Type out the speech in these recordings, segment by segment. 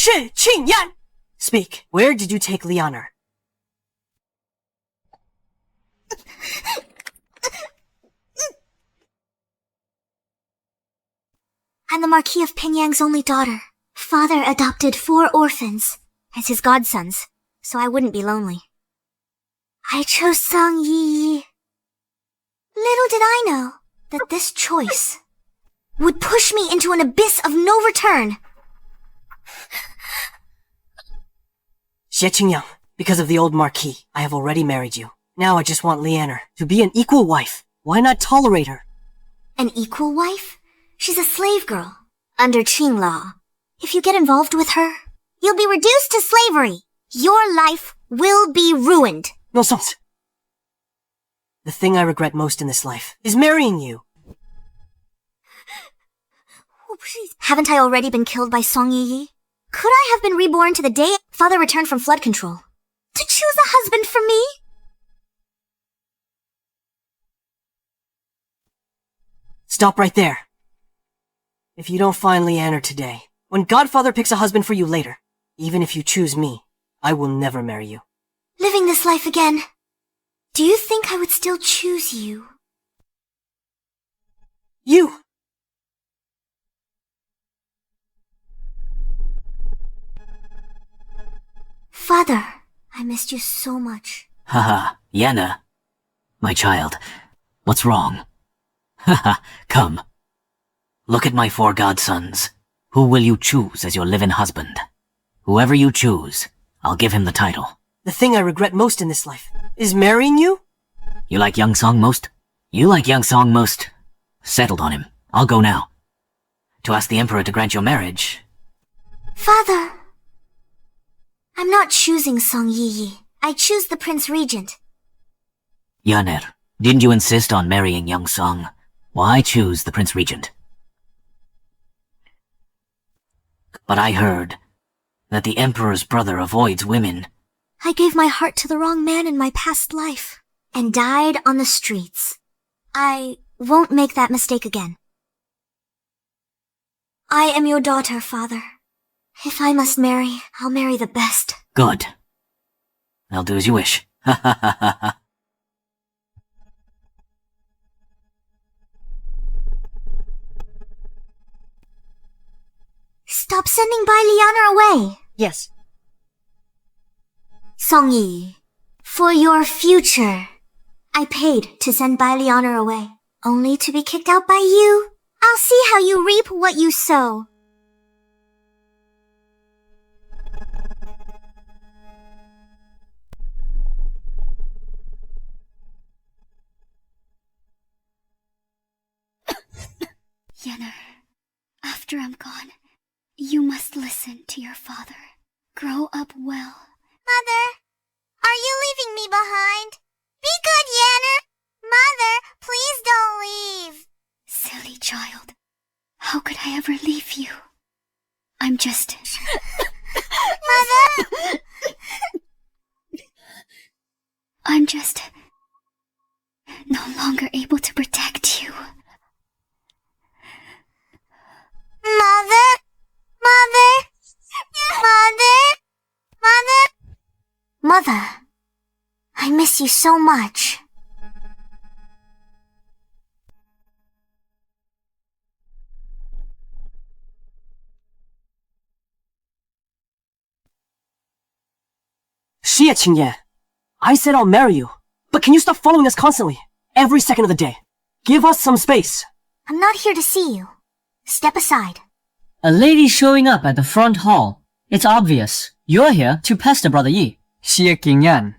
Xie Qingyan! Speak, where did you take Lian'er? I'm the Marquis of Pingyang's only daughter. Father adopted 4 orphans as his godsons, so I wouldn't be lonely. I chose Song Yiyi. Little did I know that this choice would push me into an abyss of no return. Xie Qingyan, because of the old Marquis, I have already married you. Now I just want Lian'er to be an equal wife. Why not tolerate her? An equal wife? She's a slave girl, under Qing law. If you get involved with her, you'll be reduced to slavery. Your life will be ruined. Nonsense. The thing I regret most in this life is marrying you. Oh, please. Haven't I already been killed by Song Yiyi? Could I have been reborn to the day Father returned from flood control? To choose a husband for me? Stop right there. If you don't find Lian'er today, when Godfather picks a husband for you later, even if you choose me, I will never marry you. Living this life again, do you think I would still choose you? You! Father, I missed you so much. Haha, Lian'er. My child, what's wrong? Haha, come. Look at my 4 godsons. Who will you choose as your live-in husband? Whoever you choose, I'll give him the title. The thing I regret most in this life is marrying you? You like young Song most? You like young Song most. Settled on him. I'll go now. To ask the Emperor to grant your marriage. Father! I'm not choosing Song Yiyi. I choose the Prince Regent. Lian'er, didn't you insist on marrying young Song? Why choose the Prince Regent? But I heard that the Emperor's brother avoids women. I gave my heart to the wrong man in my past life, and died on the streets. I won't make that mistake again. I am your daughter, Father. If I must marry, I'll marry the best. Good. I'll do as you wish. Ha ha ha ha ha. Stop sending Bai Lian'er away. Yes. Song Yiyi, for your future, I paid to send Bai Lian'er away, only to be kicked out by you. I'll see how you reap what you sow. Lian'er, after I'm gone, you must listen to your father. Grow up well. Mother, are you leaving me behind? Be good, Lian'er. Mother, please don't leave. Silly child. How could I ever leave you? I'm just... Mother! I'm just... no longer able to protect you. Mother? Mother? Mother? Mother? Mother, I miss you so much. Xie Qingyan, I said I'll marry you, but can you stop following us constantly, every second of the day? Give us some space. I'm not here to see you. Step aside. A lady showing up at the front hall. It's obvious. You're here to pester Brother Yi. Xie Qingyan,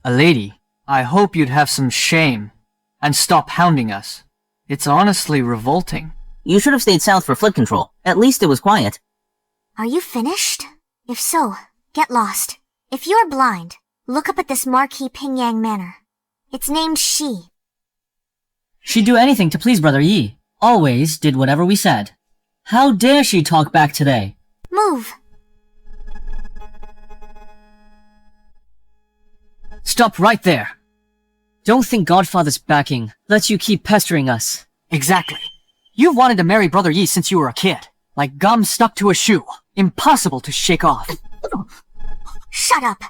a lady. I hope you'd have some shame and stop hounding us. It's honestly revolting. You should have stayed south for flood control. At least it was quiet. Are you finished? If so, get lost. If you're blind, look up at this Marquis Pingyang manor. It's named Xi. She'd do anything to please Brother Yi. Always did whatever we said. How dare she talk back today? Move. Stop right there. Don't think Godfather's backing lets you keep pestering us. Exactly. You've wanted to marry Brother Yi since you were a kid. Like gum stuck to a shoe. impossible to shake off. Shut up!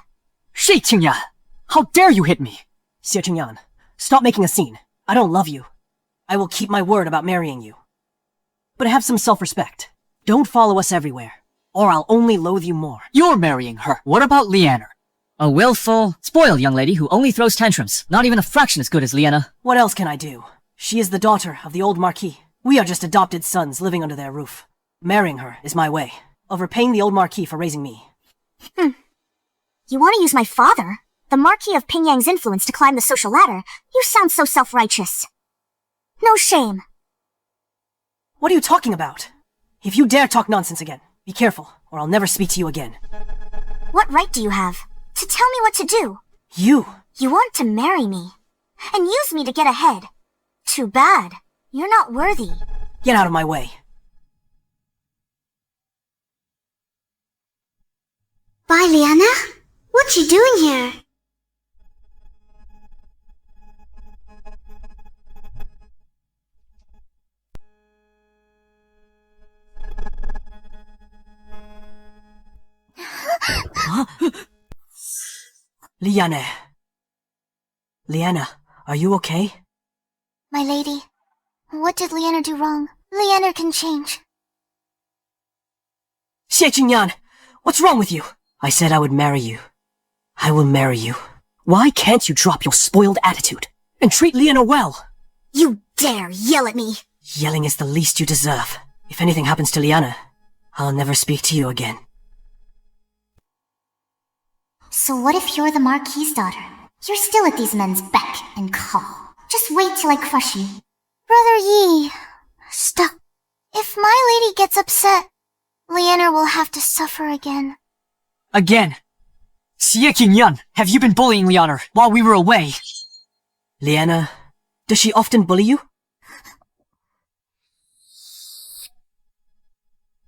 Xie Qingyan, how dare you hit me? Xie Qingyan, stop making a scene. I don't love you. I will keep my word about marrying you. But have some self-respect. Don't follow us everywhere, or I'll only loathe you more. You're marrying her. What about Lian'er? A willful, spoiled young lady who only throws tantrums. Not even a fraction as good as Lian'er. What else can I do? She is the daughter of the old Marquis. We are just adopted sons living under their roof. Marrying her is my way of repaying the old Marquis for raising me. You want to use my father, the Marquis of Pingyang's influence to climb the social ladder? You sound so self-righteous. No shame. What are you talking about? If you dare talk nonsense again, be careful, or I'll never speak to you again. What right do you have to tell me what to do? You want to marry me and use me to get ahead. Too bad. You're not worthy. Get out of my way. Bai Lian'er? What you doing here? Huh? Lian'er. Lian'er, are you okay? My lady, what did Lian'er do wrong? Lian'er can change. Xie Qingyan, what's wrong with you? I said I would marry you. I will marry you. Why can't you drop your spoiled attitude and treat Lian'er well? You dare yell at me? Yelling is the least you deserve. If anything happens to Lian'er, I'll never speak to you again. So what if you're the Marquis' daughter? You're still at these men's beck and call. Just wait till I crush you. Brother Yi, stop. If my lady gets upset, Lian'er will have to suffer again. Again. Xie Qingyan, have you been bullying Lian'er while we were away? Lian'er, does she often bully you?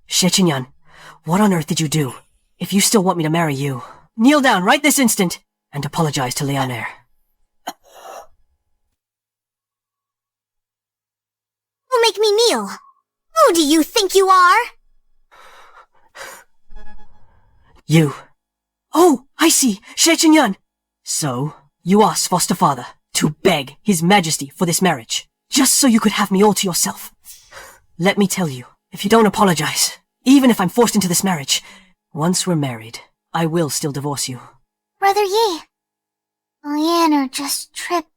Xie Qingyan, what on earth did you do? If you still want me to marry you, kneel down right this instant and apologize to Lian'er. You make me kneel. Who do you think you are? You. Oh, I see, Xie Qingyan. So, you asked foster father to beg his majesty for this marriage, just so you could have me all to yourself. Let me tell you, if you don't apologize, even if I'm forced into this marriage, once we're married, I will still divorce you. Brother Yi, Lian'er just tripped.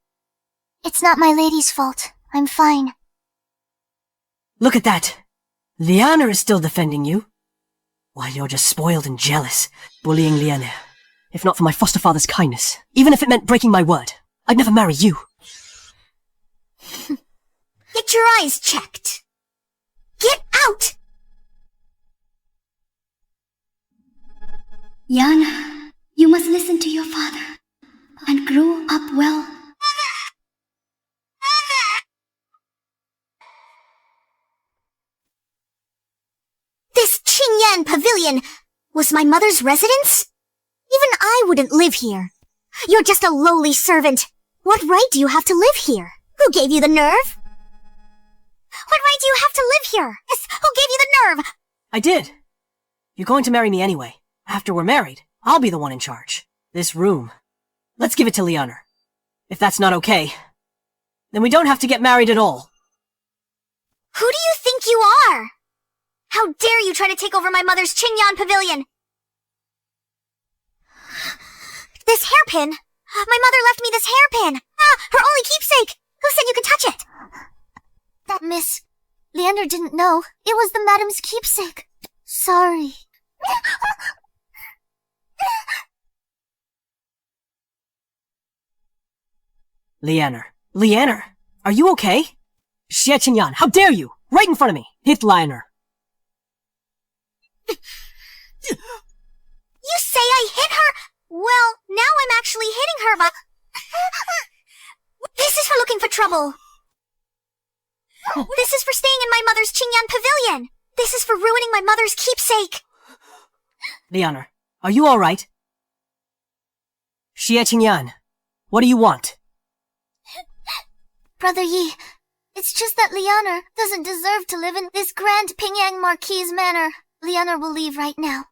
It's not my lady's fault. I'm fine. Look at that. Lian'er is still defending you, while you're just spoiled and jealous, bullying Lian'er. If not for my foster father's kindness, even if it meant breaking my word, I'd never marry you. Get your eyes checked. Get out! Yana, you must listen to your father and grow up well. This Qingyan Pavilion was my mother's residence? Even I wouldn't live here. You're just a lowly servant. What right do you have to live here? Who gave you the nerve? What right do you have to live here? Yes, who gave you the nerve? I did. You're going to marry me anyway. After we're married, I'll be the one in charge. This room, let's give it to Lian'er. If that's not okay, then we don't have to get married at all. Who do you think you are? How dare you try to take over my mother's Qingyan Pavilion? This hairpin? My mother left me this hairpin. Her only keepsake. Who said you could touch it? That Miss Lian'er didn't know. It was the madam's keepsake. Sorry. Lian'er. Lian'er, are you okay? Xie Qingyan, how dare you? Right in front of me. Hit Lian'er. You say I hit her? Well, now I'm actually hitting her, but... This is for looking for trouble. This is for staying in my mother's Qingyan Pavilion. This is for ruining my mother's keepsake. Lian'er, are you alright? Xie Qingyan, what do you want? Brother Yi, it's just that Lian'er doesn't deserve to live in this grand Pingyang Marquis manor. Lian'er will leave right now.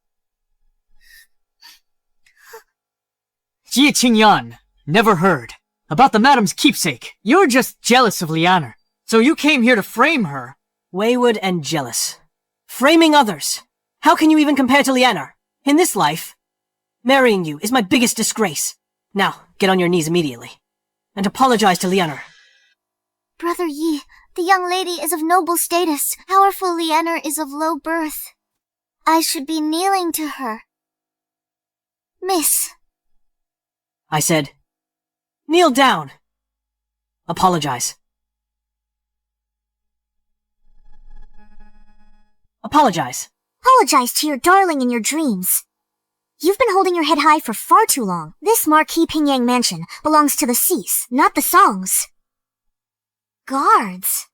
Xie Qingyan, never heard. About the madam's keepsake. You're just jealous of Lian'er. So you came here to frame her. Wayward and jealous. Framing others. How can you even compare to Lian'er? In this life, marrying you is my biggest disgrace. Now, get on your knees immediately. And apologize to Lian'er. Brother Yi, the young lady is of noble status. Powerful Lian'er is of low birth. I should be kneeling to her. Miss. I said, kneel down. Apologize. Apologize. Apologize to your darling in your dreams. You've been holding your head high for far too long. This Marquis Pingyang mansion belongs to the Xies, not the Songs. Guards.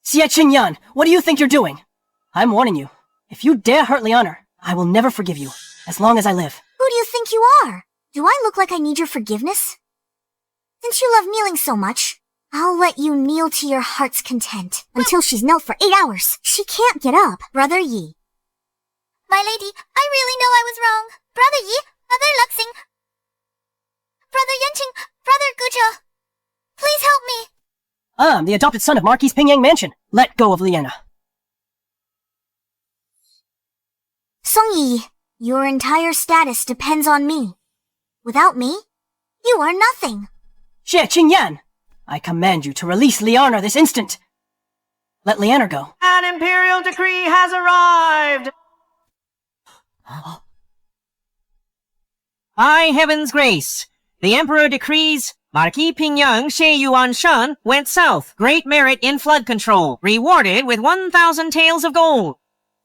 Xie Qingyan, what do you think you're doing? I'm warning you. If you dare hurt Lian'er, I will never forgive you, as long as I live. Who do you think you are? Do I look like I need your forgiveness? Since you love kneeling so much, I'll let you kneel to your heart's content until she's knelt for 8 hours. She can't get up. Brother Yi. My lady, I really know I was wrong. Brother Yi, Brother Luxing, Brother Yanqing, Brother Guja, please help me. I'm the adopted son of Marquis Pingyang Mansion. Let go of Lian'er. Song Yiyi, your entire status depends on me. Without me, you are nothing. Xie Qingyan, I command you to release Lian'er this instant. Let Lian'er go. An imperial decree has arrived! By heaven's grace, the Emperor decrees Marquis Pingyang Xie Yuan Shan went south. Great merit in flood control. Rewarded with 1,000 taels of gold.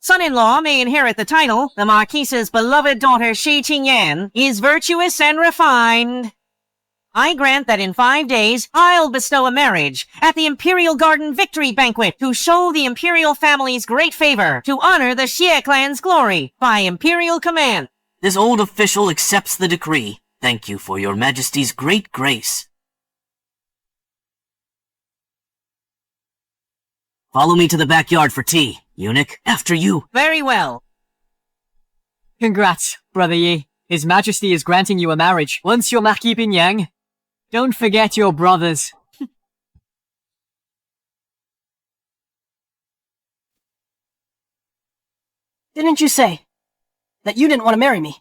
Son-in-law may inherit the title. The Marquise's beloved daughter Xie Qingyan is virtuous and refined. I grant that in 5 days, I'll bestow a marriage at the Imperial Garden Victory Banquet to show the Imperial family's great favor, to honor the Xie clan's glory, by Imperial command. This old official accepts the decree. Thank you for your majesty's great grace. Follow me to the backyard for tea. Eunuch, after you. Very well. Congrats, Brother Yi. His Majesty is granting you a marriage. Once you're Marquis Pingyang, don't forget your brothers. Didn't you say that you didn't want to marry me?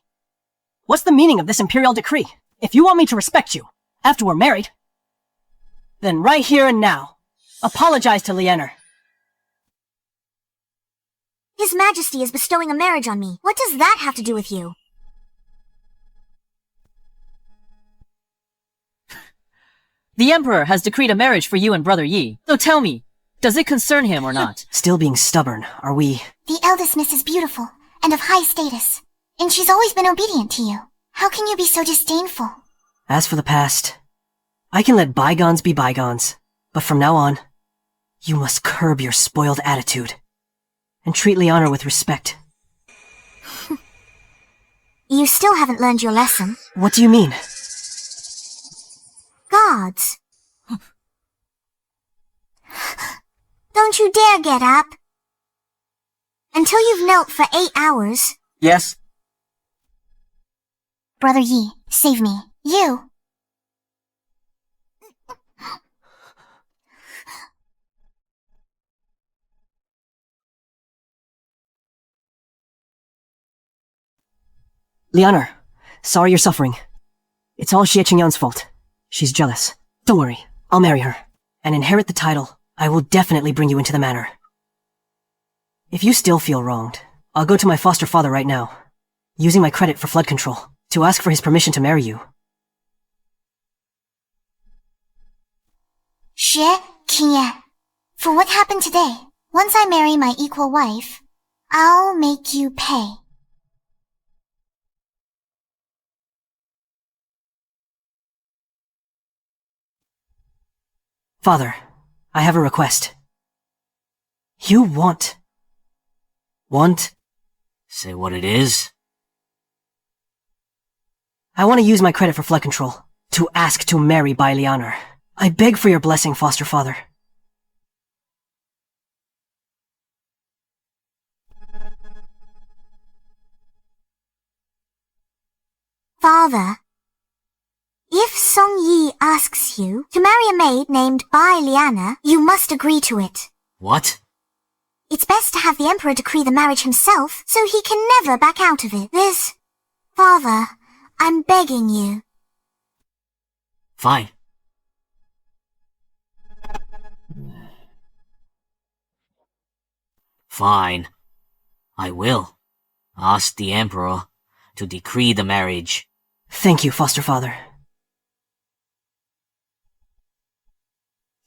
What's the meaning of this imperial decree? If you want me to respect you after we're married, then right here and now, apologize to Lian'er. His Majesty is bestowing a marriage on me. What does that have to do with you? The Emperor has decreed a marriage for you and Brother Yi. So tell me, does it concern him or not? Still being stubborn, are we? The eldest miss is beautiful and of high status, and she's always been obedient to you. How can you be so disdainful? As for the past, I can let bygones be bygones. But from now on, you must curb your spoiled attitude and treat Lian'er with respect. You still haven't learned your lesson. What do you mean? Gods. Don't you dare get up. Until you've knelt for 8 hours. Yes? Brother Yi, save me. You! Lian'er, sorry you're suffering. It's all Xie Qingyan's fault. She's jealous. Don't worry, I'll marry her. And inherit the title. I will definitely bring you into the manor. If you still feel wronged, I'll go to my foster father right now, using my credit for flood control, to ask for his permission to marry you. Xie Qingyan, for what happened today, once I marry my equal wife, I'll make you pay. Father, I have a request. You want? Say what it is. I want to use my credit for flood control, to ask to marry Bai Lian'er. I beg for your blessing, foster father. Father, if Song Yiyi asks you to marry a maid named Bai Lian'er, you must agree to it. What? It's best to have the Emperor decree the marriage himself, so he can never back out of it. Father, I'm begging you. Fine. Fine. I will ask the Emperor to decree the marriage. Thank you, foster father.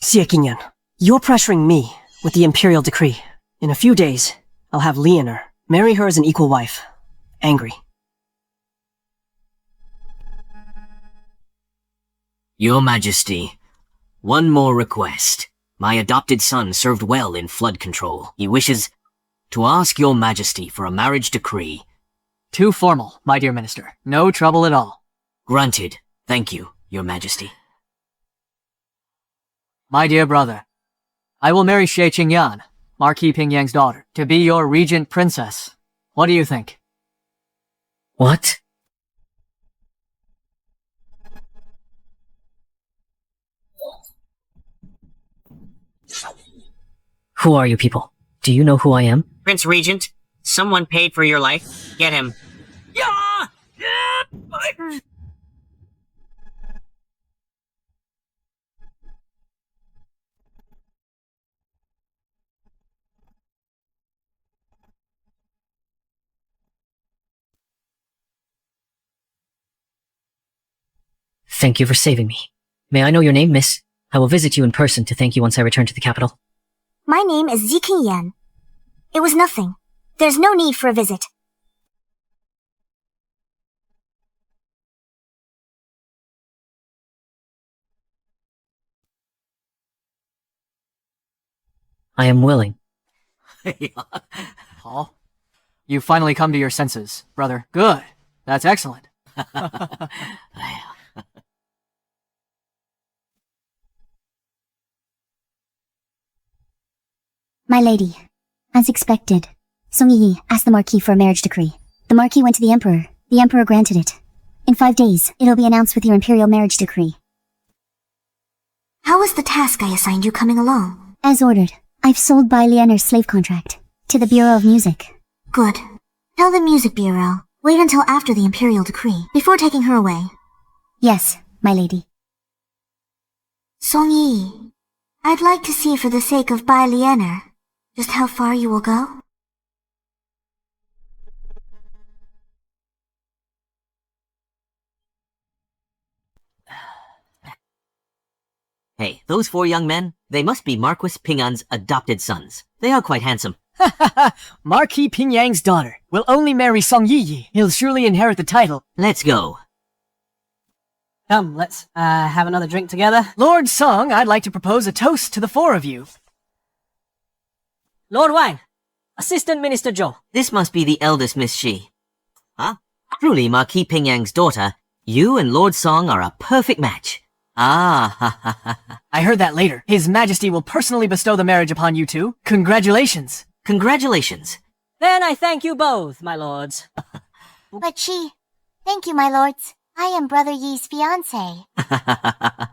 Xie Qingyan, you're pressuring me with the imperial decree. In a few days, I'll have Lian'er marry her as an equal wife. Angry. Your Majesty, one more request. My adopted son served well in flood control. He wishes to ask your Majesty for a marriage decree. Too formal, my dear minister. No trouble at all. Granted. Thank you, your Majesty. My dear brother, I will marry Xie Qingyan, Marquis Pingyang's daughter, to be your regent princess. What do you think? What? Who are you people? Do you know who I am? Prince Regent, someone paid for your life. Get him. Yeah! Thank you for saving me. May I know your name, miss? I will visit you in person to thank you once I return to the capital. My name is Xie Qingyan. It was nothing. There's no need for a visit. I am willing. Paul, you finally come to your senses, brother. Good. That's excellent. My lady, as expected, Song Yiyi asked the Marquis for a marriage decree. The Marquis went to the Emperor. The Emperor granted it. In 5 days, it'll be announced with your imperial marriage decree. How is the task I assigned you coming along? As ordered, I've sold Bai Lian'er's slave contract to the Bureau of Music. Good. Tell the Music Bureau. Wait until after the imperial decree, before taking her away. Yes, my lady. Song Yiyi, I'd like to see for the sake of Bai Lian'er just how far you will go. Hey, those 4 young men, they must be Marquis Pingyang's adopted sons. They are quite handsome. Marquis Pingyang's daughter will only marry Song Yiyi. He'll surely inherit the title. Let's go. Come, let's, have another drink together. Lord Song, I'd like to propose a toast to the 4 of you. Lord Wang, Assistant Minister Zhou. This must be the eldest Miss Xie. Huh? Truly, Marquis Pingyang's daughter, you and Lord Song are a perfect match. Ah, I heard that later. His Majesty will personally bestow the marriage upon you two. Congratulations. Congratulations. Then I thank you both, my lords. But thank you, my lords. I am Brother Yi's fiancé.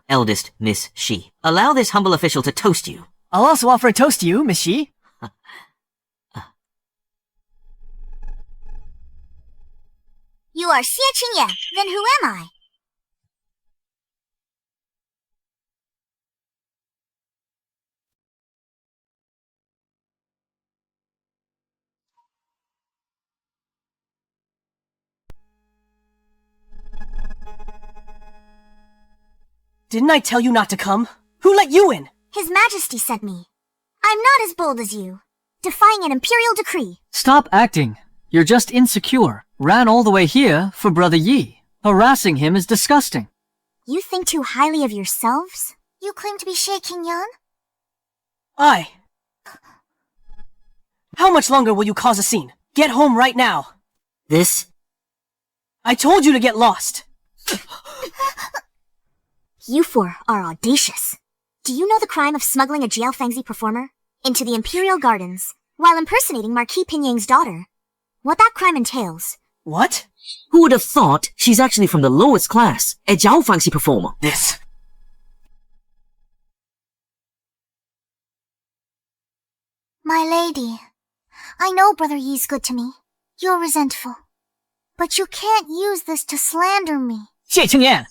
Eldest Miss Xie. Allow this humble official to toast you. I'll also offer a toast to you, Miss Xie. You are Xie Qingyan. Then who am I? Didn't I tell you not to come? Who let you in? His Majesty sent me. I'm not as bold as you, defying an imperial decree. Stop acting. You're just insecure. Ran all the way here for Brother Yi. Harassing him is disgusting. You think too highly of yourselves? You claim to be Xie Qingyan? How much longer will you cause a scene? Get home right now. This? I told you to get lost. You 4 are audacious. Do you know the crime of smuggling a Jiao performer into the Imperial Gardens while impersonating Marquis Pingyang's daughter? What that crime entails What? Who would have thought she's actually from the lowest class, a Jiao fancy performer? This. My lady, I know Brother Yi's good to me. You're resentful. But you can't use this to slander me. Xie Qingyan!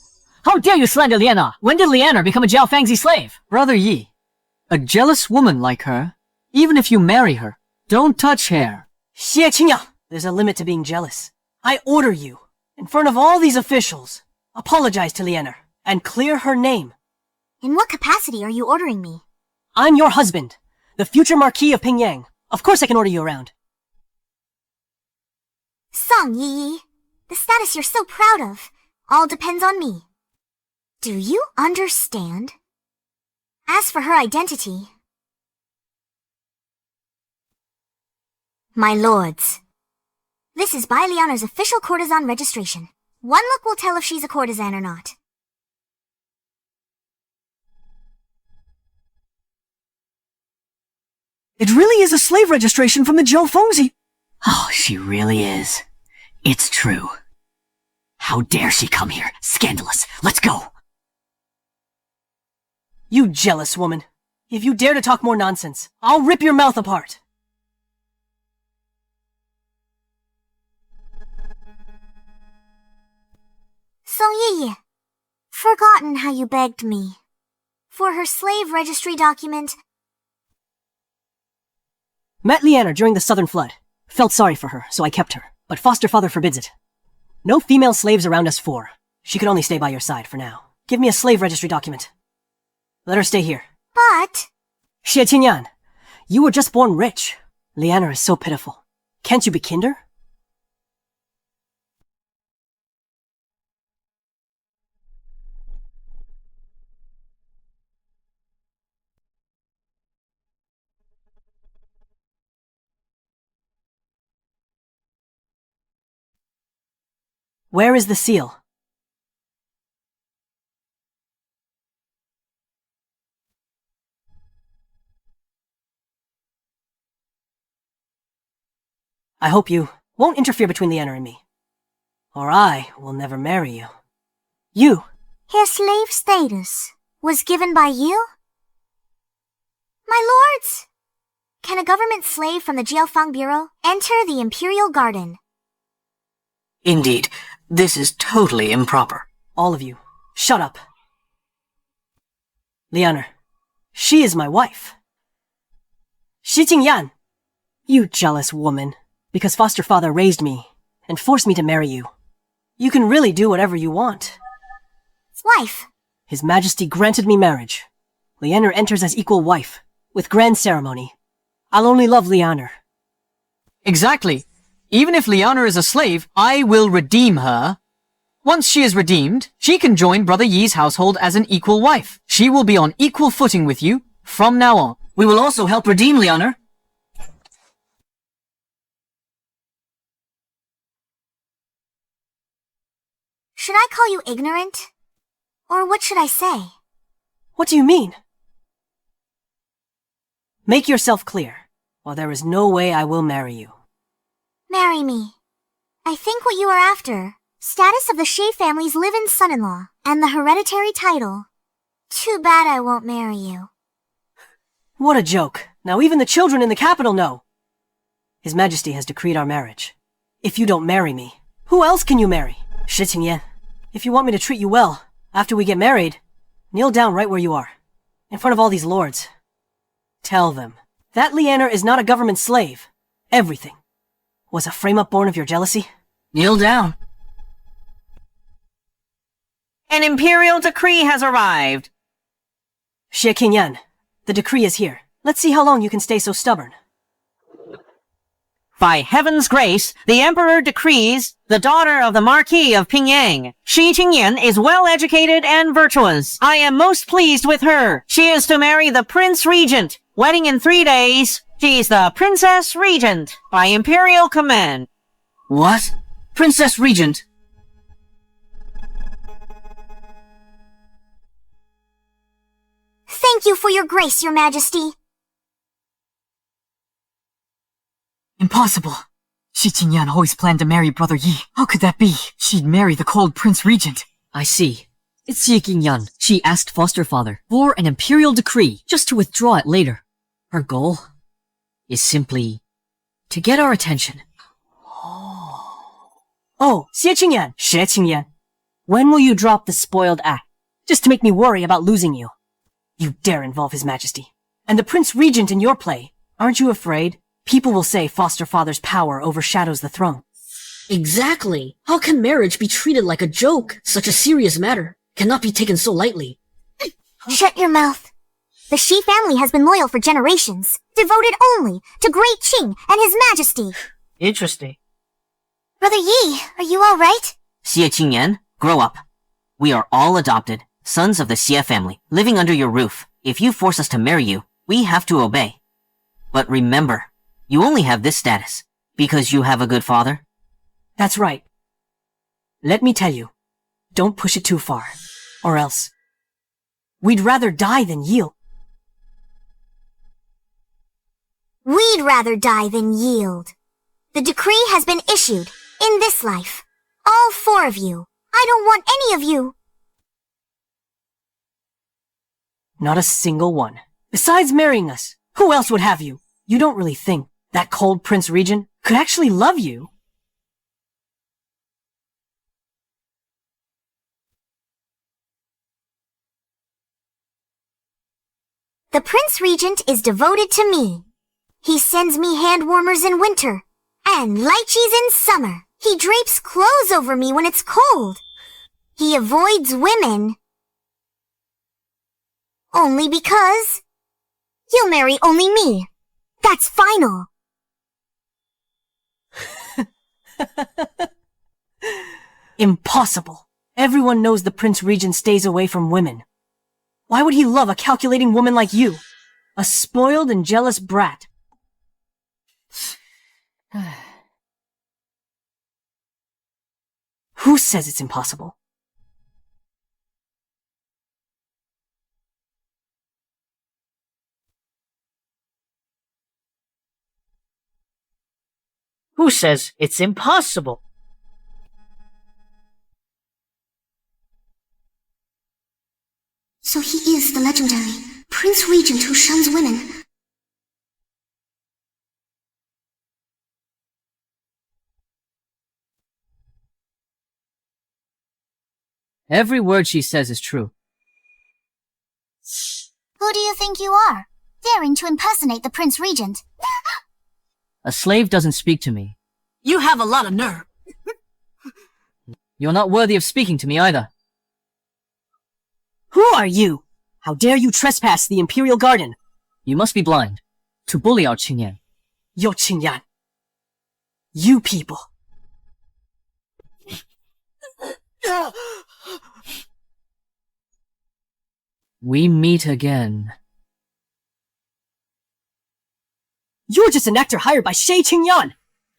How dare you slander Lian'er? When did Lian'er become a Jiao Fangzi slave? Brother Yi, a jealous woman like her, even if you marry her, don't touch hair. Xie Qingyan! There's a limit to being jealous. I order you, in front of all these officials, apologize to Lian'er and clear her name. In what capacity are you ordering me? I'm your husband, the future Marquis of Pingyang. Of course I can order you around. Song Yiyi, the status you're so proud of, all depends on me. Do you understand? As for her identity... My lords, this is Bai Lian'er's official courtesan registration. One look will tell if she's a courtesan or not. It really is a slave registration from the Jiao Fengzi. Oh, she really is. It's true. How dare she come here? Scandalous. Let's go. You jealous woman. If you dare to talk more nonsense, I'll rip your mouth apart. Song Yiyi, forgotten how you begged me. For her slave registry document... Met Lian'er during the Southern Flood. Felt sorry for her, so I kept her. But foster father forbids it. No female slaves around us four. She can only stay by your side for now. Give me a slave registry document. Let her stay here. But... Xie Qingyan, you were just born rich. Lian'er is so pitiful. Can't you be kinder? Where is the seal? I hope you won't interfere between Lian'er and me, or I will never marry you. You! His slave status was given by you? My lords! Can a government slave from the Jiaofang Bureau enter the Imperial Garden? Indeed, this is totally improper. All of you, shut up. Lian'er, she is my wife. Xie Qingyan, you jealous woman. Because foster father raised me and forced me to marry you. You can really do whatever you want. Wife. His Majesty granted me marriage. Lian'er enters as equal wife, with grand ceremony. I'll only love Lian'er. Exactly. Even if Lian'er is a slave, I will redeem her. Once she is redeemed, she can join Brother Yi's household as an equal wife. She will be on equal footing with you from now on. We will also help redeem Lian'er. Should I call you ignorant? Or what should I say? What do you mean? Make yourself clear, or there is no way I will marry you. Marry me. I think what you are after. Status of the Xie family's live-in son-in-law, and the hereditary title. Too bad I won't marry you. What a joke. Now even the children in the capital know. His Majesty has decreed our marriage. If you don't marry me, who else can you marry? Xie Qingyan, if you want me to treat you well, after we get married, kneel down right where you are, in front of all these lords. Tell them that Lian'er is not a government slave. Everything was a frame-up born of your jealousy. Kneel down. An imperial decree has arrived. Xie Qingyan, the decree is here. Let's see how long you can stay so stubborn. By heaven's grace, the Emperor decrees the daughter of the Marquis of Pingyang, Xie Qingyan, is well educated and virtuous. I am most pleased with her. She is to marry the Prince Regent. Wedding in 3 days. She's the Princess Regent by imperial command. What? Princess Regent? Thank you for your grace, your Majesty. Impossible. Xie Qingyan always planned to marry Brother Yi. How could that be? She'd marry the cold Prince Regent. I see. It's Xie Qingyan. She asked foster father for an imperial decree just to withdraw it later. Her goal is simply to get our attention. Oh, Xie Qingyan. When will you drop the spoiled act? Just to make me worry about losing you. You dare involve His Majesty. And the Prince Regent in your play. Aren't you afraid? People will say foster father's power overshadows the throne. Exactly. How can marriage be treated like a joke? Such a serious matter cannot be taken so lightly. Shut your mouth. The Xie family has been loyal for generations, devoted only to Great Qing and His Majesty. Interesting. Brother Yi, are you alright? Xie Qingyan, grow up. We are all adopted, sons of the Xie family, living under your roof. If you force us to marry you, we have to obey. But remember, you only have this status because you have a good father. That's right. Let me tell you, don't push it too far, or else we'd rather die than yield. We'd rather die than yield. The decree has been issued, in this life. All 4 of you. I don't want any of you. Not a single one. Besides marrying us, who else would have you? You don't really think that cold Prince Regent could actually love you? The Prince Regent is devoted to me. He sends me hand warmers in winter, and lychees in summer. He drapes clothes over me when it's cold. He avoids women. Only because you'll marry only me. That's final. Impossible. Everyone knows the Prince Regent stays away from women. Why would he love a calculating woman like you? A spoiled and jealous brat. Who says it's impossible? Who says it's impossible? So he is the legendary Prince Regent who shuns women. Every word she says is true. Who do you think you are? Daring to impersonate the Prince Regent? A slave doesn't speak to me. You have a lot of nerve. You're not worthy of speaking to me either. Who are you? How dare you trespass the Imperial Garden? You must be blind to bully our Qingyan. Yo Qingyan. You people. We meet again. You're just an actor hired by Xie Qingyan.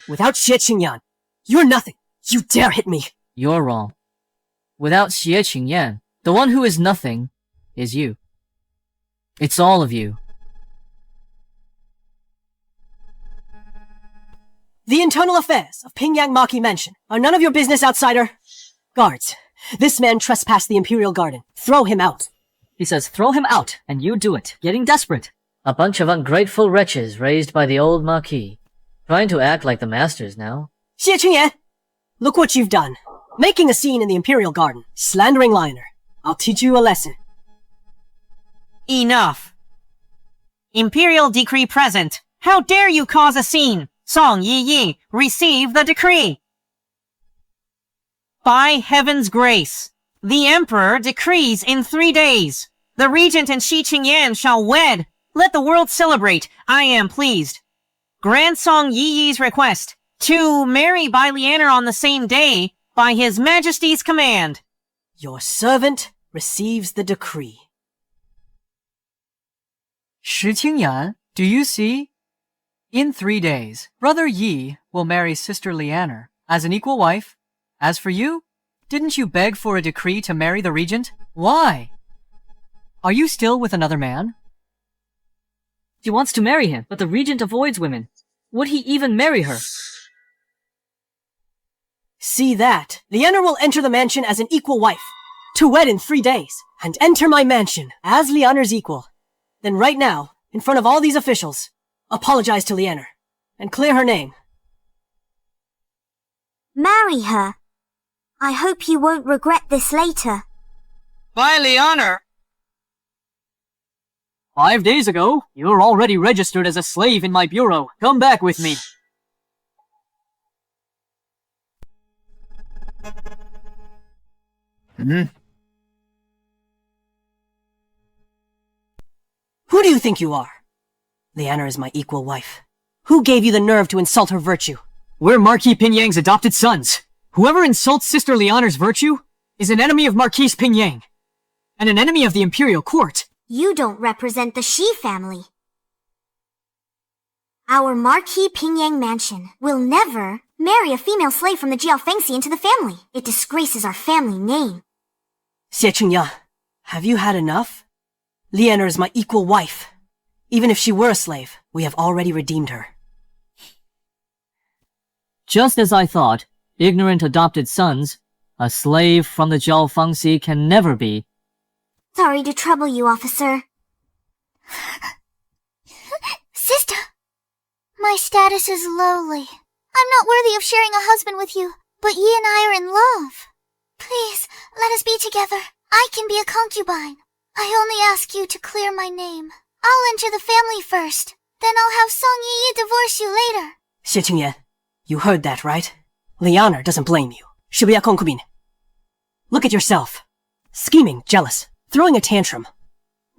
Without Xie Qingyan, you're nothing. You dare hit me. You're wrong. Without Xie Qingyan, the one who is nothing is you. It's all of you. The internal affairs of Pingyang Marquis Mansion are none of your business, outsider. Guards, this man trespassed the Imperial Garden. Throw him out. He says throw him out, and you do it, getting desperate. A bunch of ungrateful wretches raised by the old Marquis. Trying to act like the masters now. Xie Qingyan, look what you've done. Making a scene in the Imperial Garden. Slandering Lian'er. I'll teach you a lesson. Enough. Imperial decree present. How dare you cause a scene? Song Yiyi, receive the decree. By heaven's grace, the Emperor decrees in 3 days. The Regent and Xie Qingyan shall wed. Let the world celebrate. I am pleased. Grant Song Yiyi's request to marry Bai Lian'er on the same day by His Majesty's command. Your servant receives the decree. Xie Qingyan, do you see? In 3 days, Brother Yi will marry Sister Lian'er as an equal wife. As for you, didn't you beg for a decree to marry the regent? Why? Are you still with another man? She wants to marry him, but the regent avoids women. Would he even marry her? See that? Lian'er will enter the mansion as an equal wife, to wed in 3 days, and enter my mansion as Lian'er's equal. Then right now, in front of all these officials, apologize to Lian'er, and clear her name. Marry her. I hope you won't regret this later. Bai Lian'er! 5 days ago, you were already registered as a slave in my bureau. Come back with me. Who do you think you are? Lian'er is my equal wife. Who gave you the nerve to insult her virtue? We're Marquis Pingyang's adopted sons. Whoever insults Sister Lian'er's virtue is an enemy of Marquis Pingyang, and an enemy of the imperial court. You don't represent the Xie family. Our Marquis Pingyang mansion will never marry a female slave from the Jiaofengxi into the family. It disgraces our family name. Xie Qingyan, have you had enough? Lian'er is my equal wife. Even if she were a slave, we have already redeemed her. Just as I thought, ignorant adopted sons, a slave from the Jiaofengxi can never be. Sorry to trouble you, officer. Sister, my status is lowly. I'm not worthy of sharing a husband with you, but Yi and I are in love. Please, let us be together. I can be a concubine. I only ask you to clear my name. I'll enter the family first. Then I'll have Song Yiyi divorce you later. Xie Qingyan, you heard that, right? Lian'er doesn't blame you. She'll be a concubine. Look at yourself. Scheming, jealous, throwing a tantrum.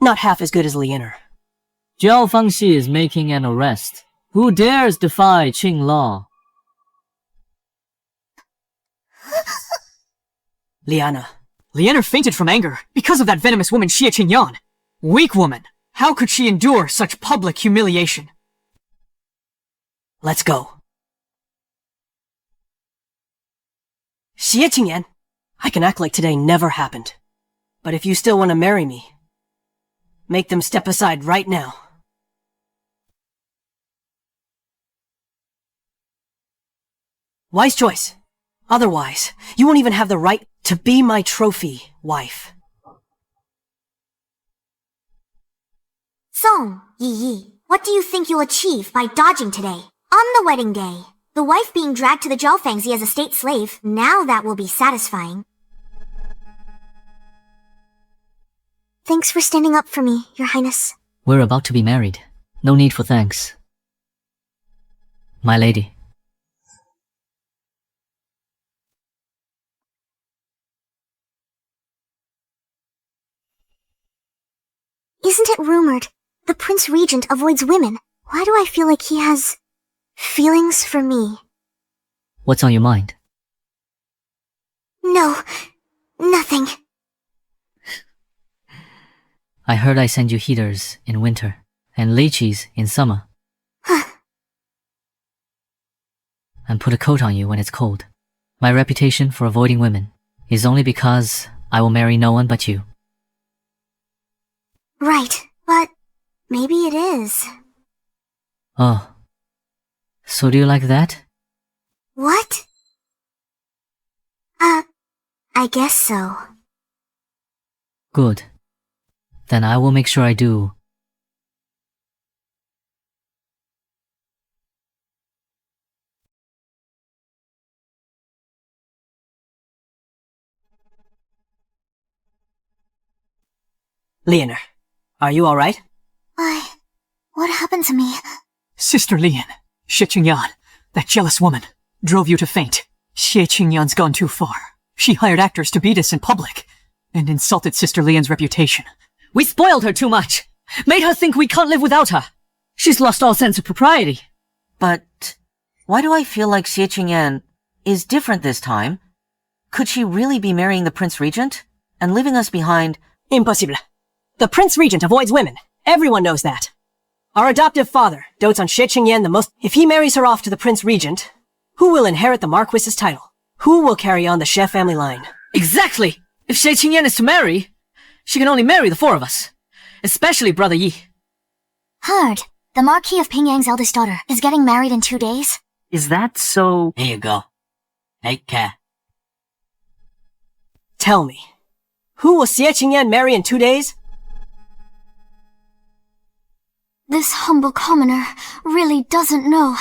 Not half as good as Lian'er. Jiaofengxi is making an arrest. Who dares defy Qing law? Lian'er fainted from anger because of that venomous woman Xie Qingyan. Weak woman. How could she endure such public humiliation? Let's go. Xie Qingyan, I can act like today never happened. But if you still want to marry me, make them step aside right now. Wise choice. Otherwise, you won't even have the right to be my trophy wife. Song Yiyi, what do you think you'll achieve by dodging today? On the wedding day, the wife being dragged to the Jiaofengxi as a state slave, now that will be satisfying. Thanks for standing up for me, Your Highness. We're about to be married. No need for thanks. My lady. Isn't it rumored the Prince Regent avoids women? Why do I feel like he has feelings for me? What's on your mind? No, nothing. I heard I send you heaters in winter and lychees in summer. And put a coat on you when it's cold. My reputation for avoiding women is only because I will marry no one but you. Right, but maybe it is. Oh. So do you like that? What? I guess so. Good. Then I will make sure I do. Lian'er, are you alright? What happened to me? Sister Lian, Xie Qingyan, that jealous woman, drove you to faint. Xie Qingyan's gone too far. She hired actors to beat us in public, and insulted Sister Lian's reputation. We spoiled her too much. Made her think we can't live without her. She's lost all sense of propriety. But why do I feel like Xie Qingyan is different this time? Could she really be marrying the Prince Regent and leaving us behind? Impossible. The Prince Regent avoids women. Everyone knows that. Our adoptive father dotes on Xie Qingyan the most. If he marries her off to the Prince Regent, who will inherit the Marquis's title? Who will carry on the Xie family line? Exactly! If Xie Qingyan is to marry, she can only marry the 4 of us. Especially Brother Yi. Heard. The Marquis of Pingyang's eldest daughter is getting married in 2 days. Is that so? Here you go. Take care. Tell me, who will Xie Qingyan marry in 2 days? This humble commoner really doesn't know.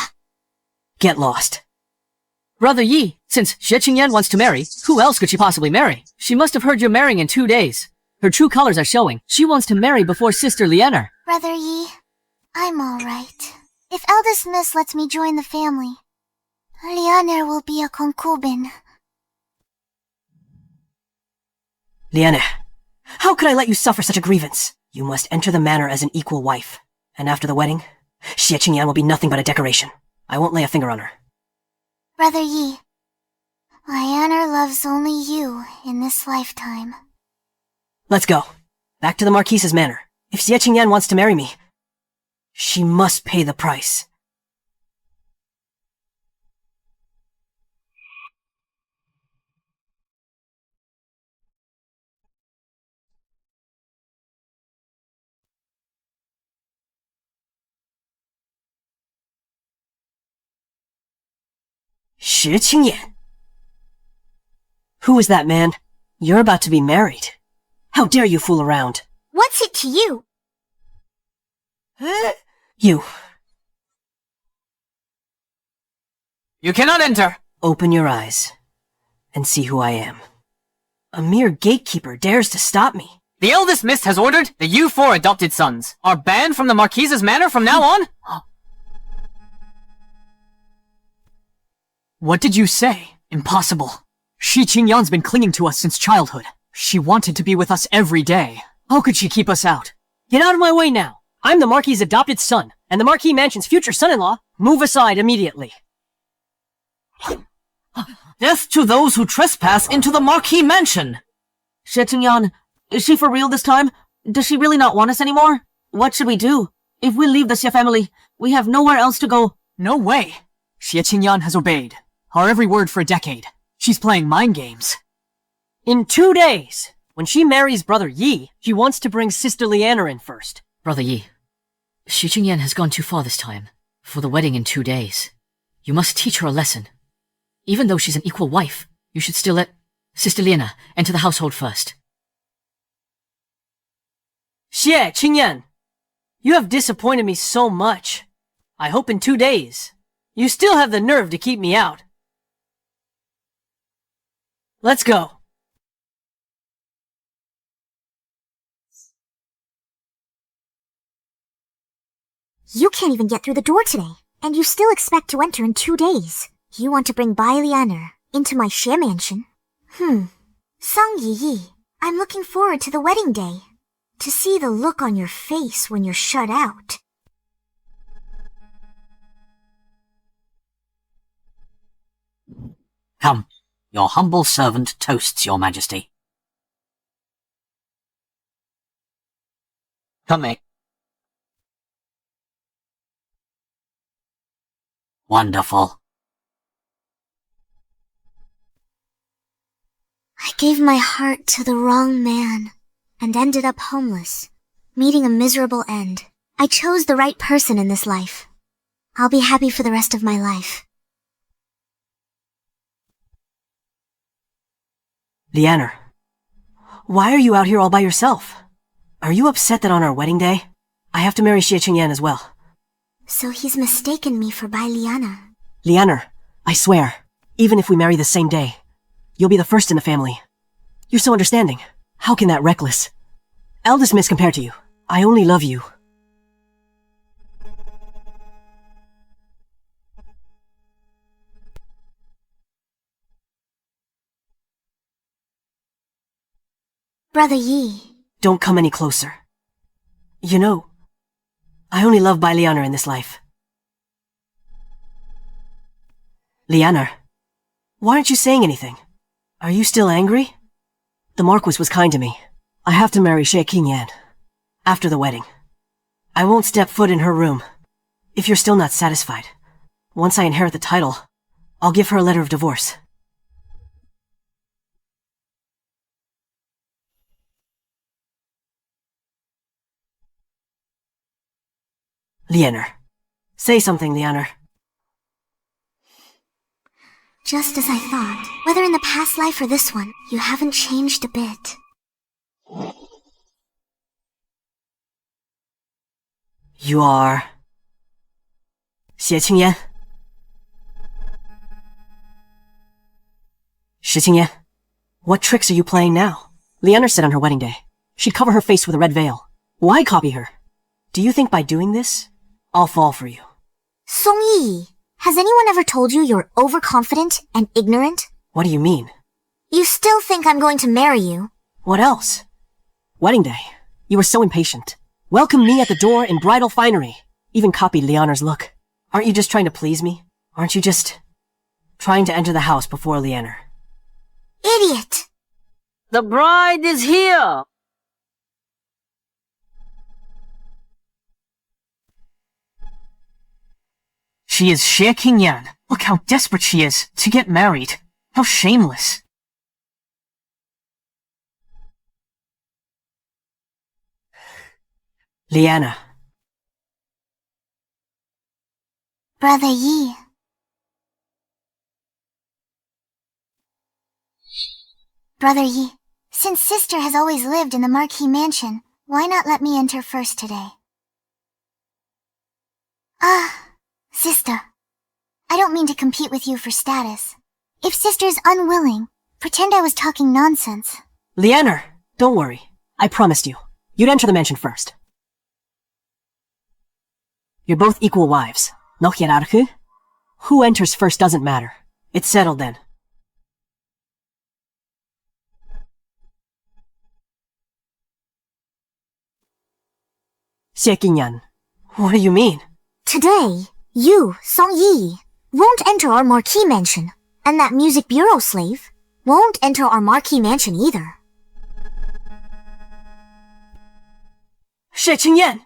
Get lost. Brother Yi, since Xie Qingyan wants to marry, who else could she possibly marry? She must have heard you're marrying in 2 days. Her true colors are showing. She wants to marry before Sister Lian'er. Brother Yi, I'm alright. If eldest miss lets me join the family, Lian'er will be a concubine. Lian'er, how could I let you suffer such a grievance? You must enter the manor as an equal wife. And after the wedding, Xie Qingyan will be nothing but a decoration. I won't lay a finger on her. Brother Yi, Lian'er loves only you in this lifetime. Let's go. Back to the Marquis's manor. If Xie Qingyan wants to marry me, she must pay the price. Xie Qingyan? Who is that man? You're about to be married. How dare you fool around? What's it to you? You. You cannot enter! Open your eyes and see who I am. A mere gatekeeper dares to stop me. The eldest miss has ordered that you 4 adopted sons are banned from the Marquise's manor from now on? What did you say? Impossible. Xie Qingyan's been clinging to us since childhood. She wanted to be with us every day. How could she keep us out? Get out of my way now. I'm the Marquis's adopted son, and the Marquis Mansion's future son-in-law. Move aside immediately. Death to those who trespass into the Marquis Mansion! Xie Qingyan, is she for real this time? Does she really not want us anymore? What should we do? If we leave the Xie family, we have nowhere else to go. No way. Xie Qingyan has obeyed our every word for a decade. She's playing mind games. In 2 days, when she marries Brother Yi, she wants to bring Sister Lian'er in first. Brother Yi, Xie Qingyan has gone too far this time. For the wedding in 2 days, you must teach her a lesson. Even though she's an equal wife, you should still let Sister Lian'er enter the household first. Xie Qingyan, you have disappointed me so much. I hope in 2 days, you still have the nerve to keep me out. Let's go. You can't even get through the door today, and you still expect to enter in 2 days. You want to bring Bai Lian'er into my Xie mansion? Song Yiyi, I'm looking forward to the wedding day. To see the look on your face when you're shut out. Come, your humble servant toasts your majesty. Come, mate. Wonderful. I gave my heart to the wrong man, and ended up homeless, meeting a miserable end. I chose the right person in this life. I'll be happy for the rest of my life. Lian'er, why are you out here all by yourself? Are you upset that on our wedding day, I have to marry Xie Qingyan as well? So he's mistaken me for Bai Lian'er. Lian'er, I swear, even if we marry the same day, you'll be the first in the family. You're so understanding. How can that reckless? Eldest miss compared to you. I only love you. Brother Yi. Don't come any closer. You know, I only love Bai Lian'er in this life. Lian'er, why aren't you saying anything? Are you still angry? The Marquis was kind to me. I have to marry Xie Qingyan. After the wedding. I won't step foot in her room. If you're still not satisfied, once I inherit the title, I'll give her a letter of divorce. Lian'er. Say something, Lian'er. Just as I thought. Whether in the past life or this one, you haven't changed a bit. You are... Xie Qingyan? Xie Qingyan, what tricks are you playing now? Lian'er said on her wedding day, she'd cover her face with a red veil. Why copy her? Do you think by doing this, I'll fall for you? Song Yiyi, has anyone ever told you you're overconfident and ignorant? What do you mean? You still think I'm going to marry you? What else? Wedding day. You were so impatient. Welcomed me at the door in bridal finery. Even copied Lian'er's look. Aren't you just trying to please me? Aren't you just trying to enter the house before Lian'er? Idiot! The bride is here! She is Xie Qingyan. Look how desperate she is to get married. How shameless. Lian'er. Brother Yi. Brother Yi, since sister has always lived in the Marquis mansion, why not let me enter first today? Sister. I don't mean to compete with you for status. If sister's unwilling, pretend I was talking nonsense. Lian'er, don't worry. I promised you. You'd enter the mansion first. You're both equal wives. No hierarchy? Who enters first doesn't matter. It's settled then. Xie Qingyan, what do you mean? Today, you, Song Yiyi, won't enter our Marquis mansion, and that music bureau slave won't enter our Marquis mansion either. Xie Qingyan,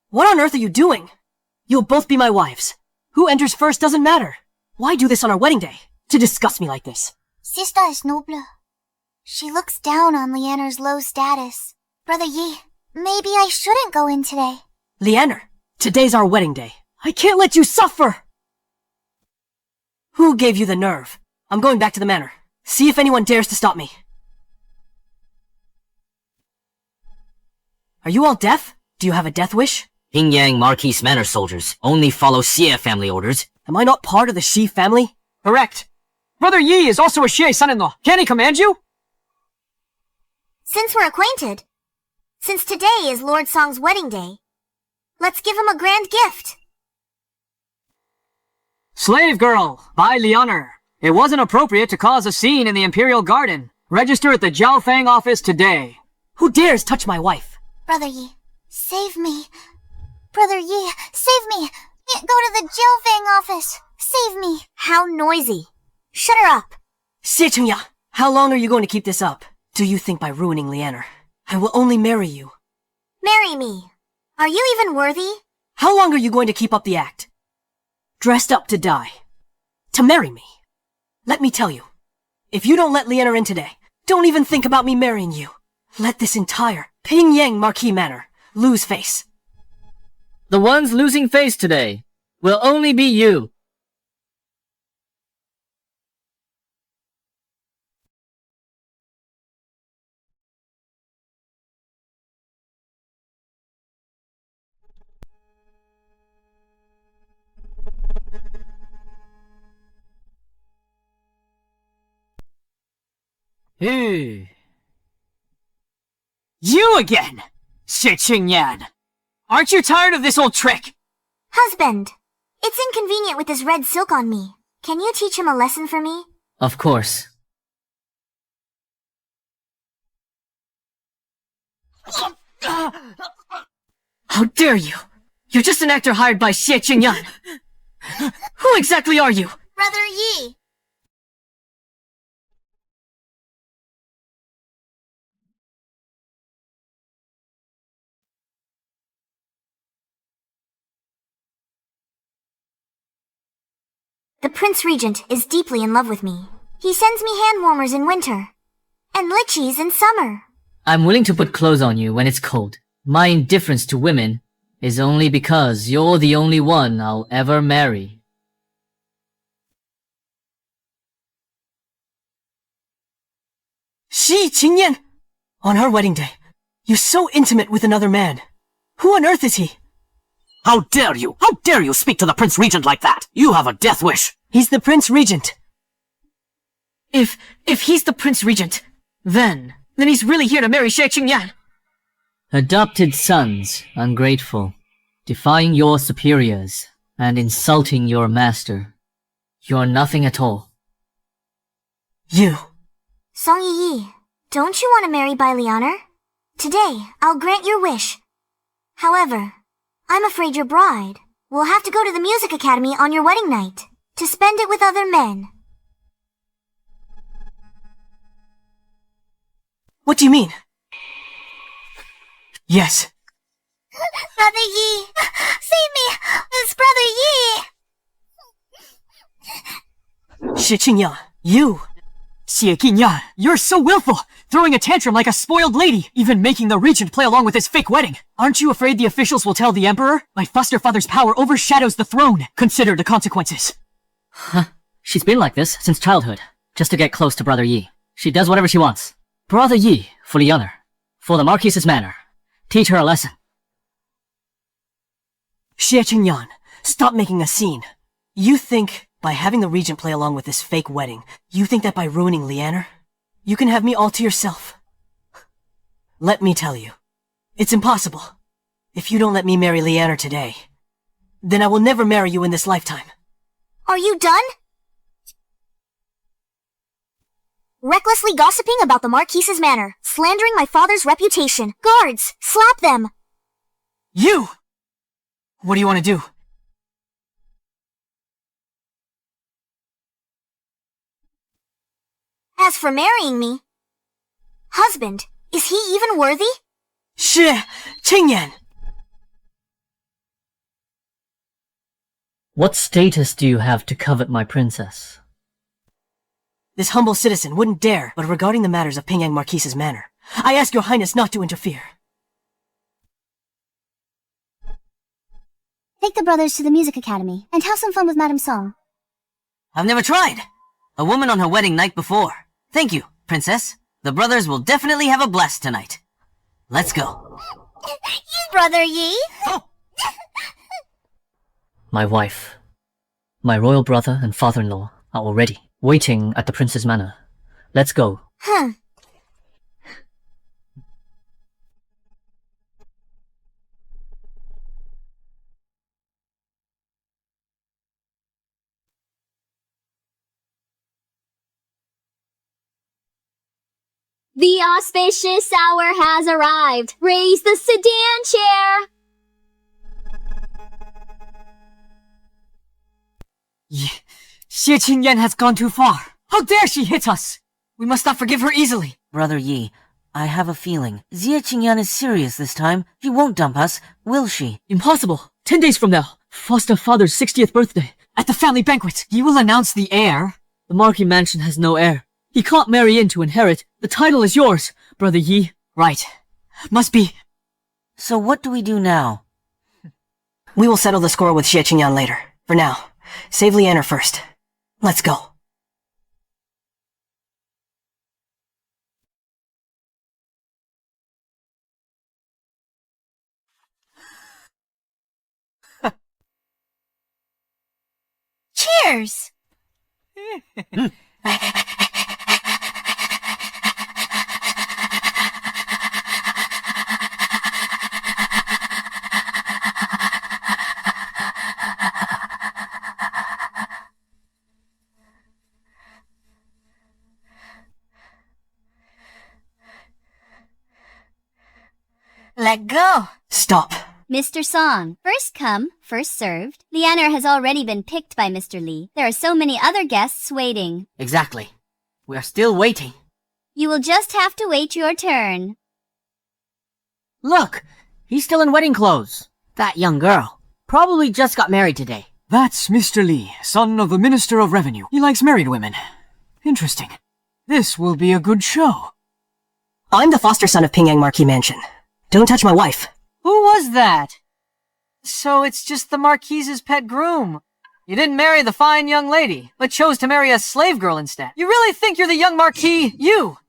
what on earth are you doing? You'll both be my wives. Who enters first doesn't matter. Why do this on our wedding day? To disgust me like this. Sister is noble. She looks down on Lian'er's low status. Brother Yi, maybe I shouldn't go in today. Lian'er, today's our wedding day. I can't let you suffer! Who gave you the nerve? I'm going back to the manor. See if anyone dares to stop me. Are you all deaf? Do you have a death wish? Pingyang Marquis Manor soldiers only follow Xie family orders. Am I not part of the Xie family? Correct. Brother Yi is also a Xie son-in-law. Can he command you? Since we're acquainted, since today is Lord Song's wedding day, let's give him a grand gift. Slave girl, Bai Lian'er. It wasn't appropriate to cause a scene in the Imperial Garden. Register at the Jiaofeng office today. Who dares touch my wife? Brother Yi, save me. Brother Yi, save me. Go to the Jiaofeng office. Save me. How noisy. Shut her up. Xie Qingyan, how long are you going to keep this up? Do you think by ruining Lian'er, I will only marry you? Marry me. Are you even worthy? How long are you going to keep up the act? Dressed up to die. To marry me. Let me tell you, if you don't let Lian'er in today, don't even think about me marrying you. Let this entire Pingyang Marquis Manor lose face. The ones losing face today will only be you. Hey. You again! Xie Qingyan! Aren't you tired of this old trick? Husband, it's inconvenient with this red silk on me. Can you teach him a lesson for me? Of course. How dare you! You're just an actor hired by Xie Qingyan! Who exactly are you? Brother Yi. The Prince Regent is deeply in love with me. He sends me hand warmers in winter, and litchis in summer. I'm willing to put clothes on you when it's cold. My indifference to women is only because you're the only one I'll ever marry. Xie Qingyan! On our wedding day, you're so intimate with another man. Who on earth is he? How dare you? How dare you speak to the Prince Regent like that? You have a death wish. He's the Prince Regent. If he's the Prince Regent, then he's really here to marry Xie Qingyan. Adopted sons, ungrateful, defying your superiors, and insulting your master. You're nothing at all. You. Song Yiyi, don't you want to marry Bai Lian'er? Today, I'll grant your wish. However, I'm afraid your bride will have to go to the music academy on your wedding night to spend it with other men. What do you mean? Yes. Brother Yi! Save me! It's Brother Yi! Xie Qingyan, you. Xie Qingyan, you're so willful, throwing a tantrum like a spoiled lady, even making the regent play along with his fake wedding. Aren't you afraid the officials will tell the emperor? My foster father's power overshadows the throne. Consider the consequences. Huh? She's been like this since childhood, just to get close to Brother Yi. She does whatever she wants. Brother Yi, for Lian'er, for the Marquis's manor. Teach her a lesson. Xie Qingyan, stop making a scene. You think, by having the regent play along with this fake wedding, you think that by ruining Lian'er, you can have me all to yourself? Let me tell you, it's impossible. If you don't let me marry Lian'er today, then I will never marry you in this lifetime. Are you done? Recklessly gossiping about the Marquis's manor, slandering my father's reputation. Guards, slap them! You! What do you want to do? As for marrying me, husband, is he even worthy? Xie Qingyan! What status do you have to covet my princess? This humble citizen wouldn't dare, but regarding the matters of Pingyang Marquis's manor, I ask your highness not to interfere. Take the brothers to the music academy and have some fun with Madame Song. I've never tried. A woman on her wedding night before. Thank you, princess. The brothers will definitely have a blast tonight. Let's go. Brother Yi! Oh. My wife, my royal brother and father-in-law are already waiting at the prince's manor. Let's go. The auspicious hour has arrived. Raise the sedan chair. Xie Qingyan has gone too far. How dare she hit us? We must not forgive her easily. Brother Yi, I have a feeling. Xie Qingyan is serious this time. She won't dump us, will she? Impossible. 10 days from now, foster father's 60th birthday. At the family banquet, you will announce the heir. The Marquis mansion has no heir. He can't marry in to inherit. The title is yours, Brother Yi. Right. Must be. So what do we do now? We will settle the score with Xie Qingyan later. For now, save Lian'er first. Let's go. Cheers! Let go! Stop. Mr. Song, first come, first served. Lian'er has already been picked by Mr. Li. There are so many other guests waiting. Exactly. We are still waiting. You will just have to wait your turn. Look! He's still in wedding clothes. That young girl. Probably just got married today. That's Mr. Li, son of the Minister of Revenue. He likes married women. Interesting. This will be a good show. I'm the foster son of Pingyang Marquis Mansion. Don't touch my wife. Who was that? So it's just the Marquis's pet groom. You didn't marry the fine young lady, but chose to marry a slave girl instead. You really think you're the young Marquis? You!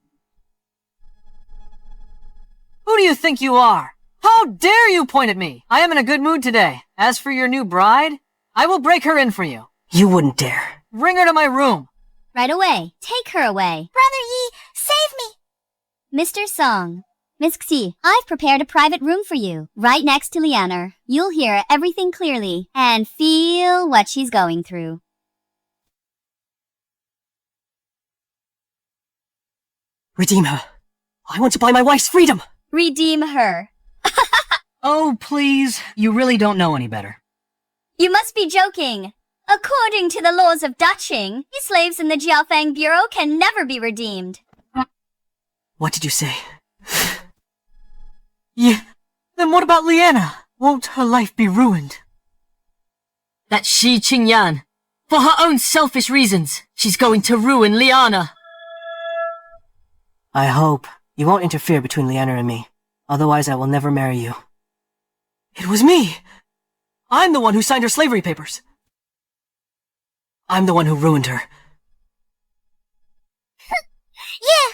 Who do you think you are? How dare you point at me? I am in a good mood today. As for your new bride, I will break her in for you. You wouldn't dare. Bring her to my room. Right away. Take her away. Brother Yi, save me! Mr. Song. Miss Xie, I've prepared a private room for you, right next to Lian'er. You'll hear everything clearly, and feel what she's going through. Redeem her. I want to buy my wife's freedom. Redeem her. Oh, please. You really don't know any better. You must be joking. According to the laws of Daching, slaves in the Jiaofeng Bureau can never be redeemed. What did you say? Yeah. Then what about Lian'er? Won't her life be ruined? That Xie Qingyan. For her own selfish reasons, she's going to ruin Lian'er. I hope you won't interfere between Lian'er and me. Otherwise, I will never marry you. It was me! I'm the one who signed her slavery papers. I'm the one who ruined her. Yeah!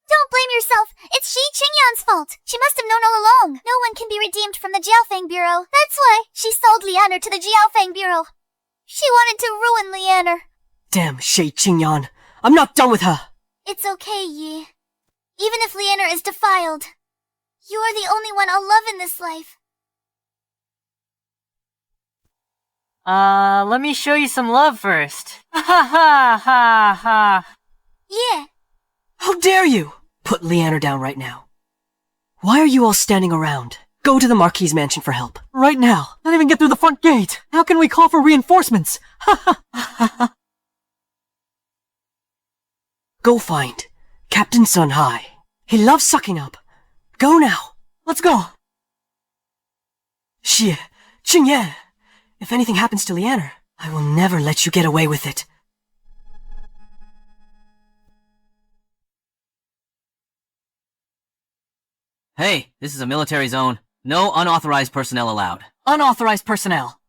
Don't blame yourself. It's Xie Qingyan's fault. She must have known all along. No one can be redeemed from the Jiaofeng Bureau. That's why she sold Lian'er to the Jiaofeng Bureau. She wanted to ruin Lian'er. Damn Xie Qingyan. I'm not done with her. It's okay, Yi. Even if Lian'er is defiled, you are the only one I'll love in this life. Let me show you some love first. Ha ha ha ha. Yeah. How dare you! Put Lian'er down right now. Why are you all standing around? Go to the Marquis' mansion for help. Right now. Not even get through the front gate. How can we call for reinforcements? Ha ha. Go find Captain Sun Hai. He loves sucking up. Go now. Let's go. Xie Qingyan. If anything happens to Lian'er, I will never let you get away with it. Hey, this is a military zone. No unauthorized personnel allowed. Unauthorized personnel.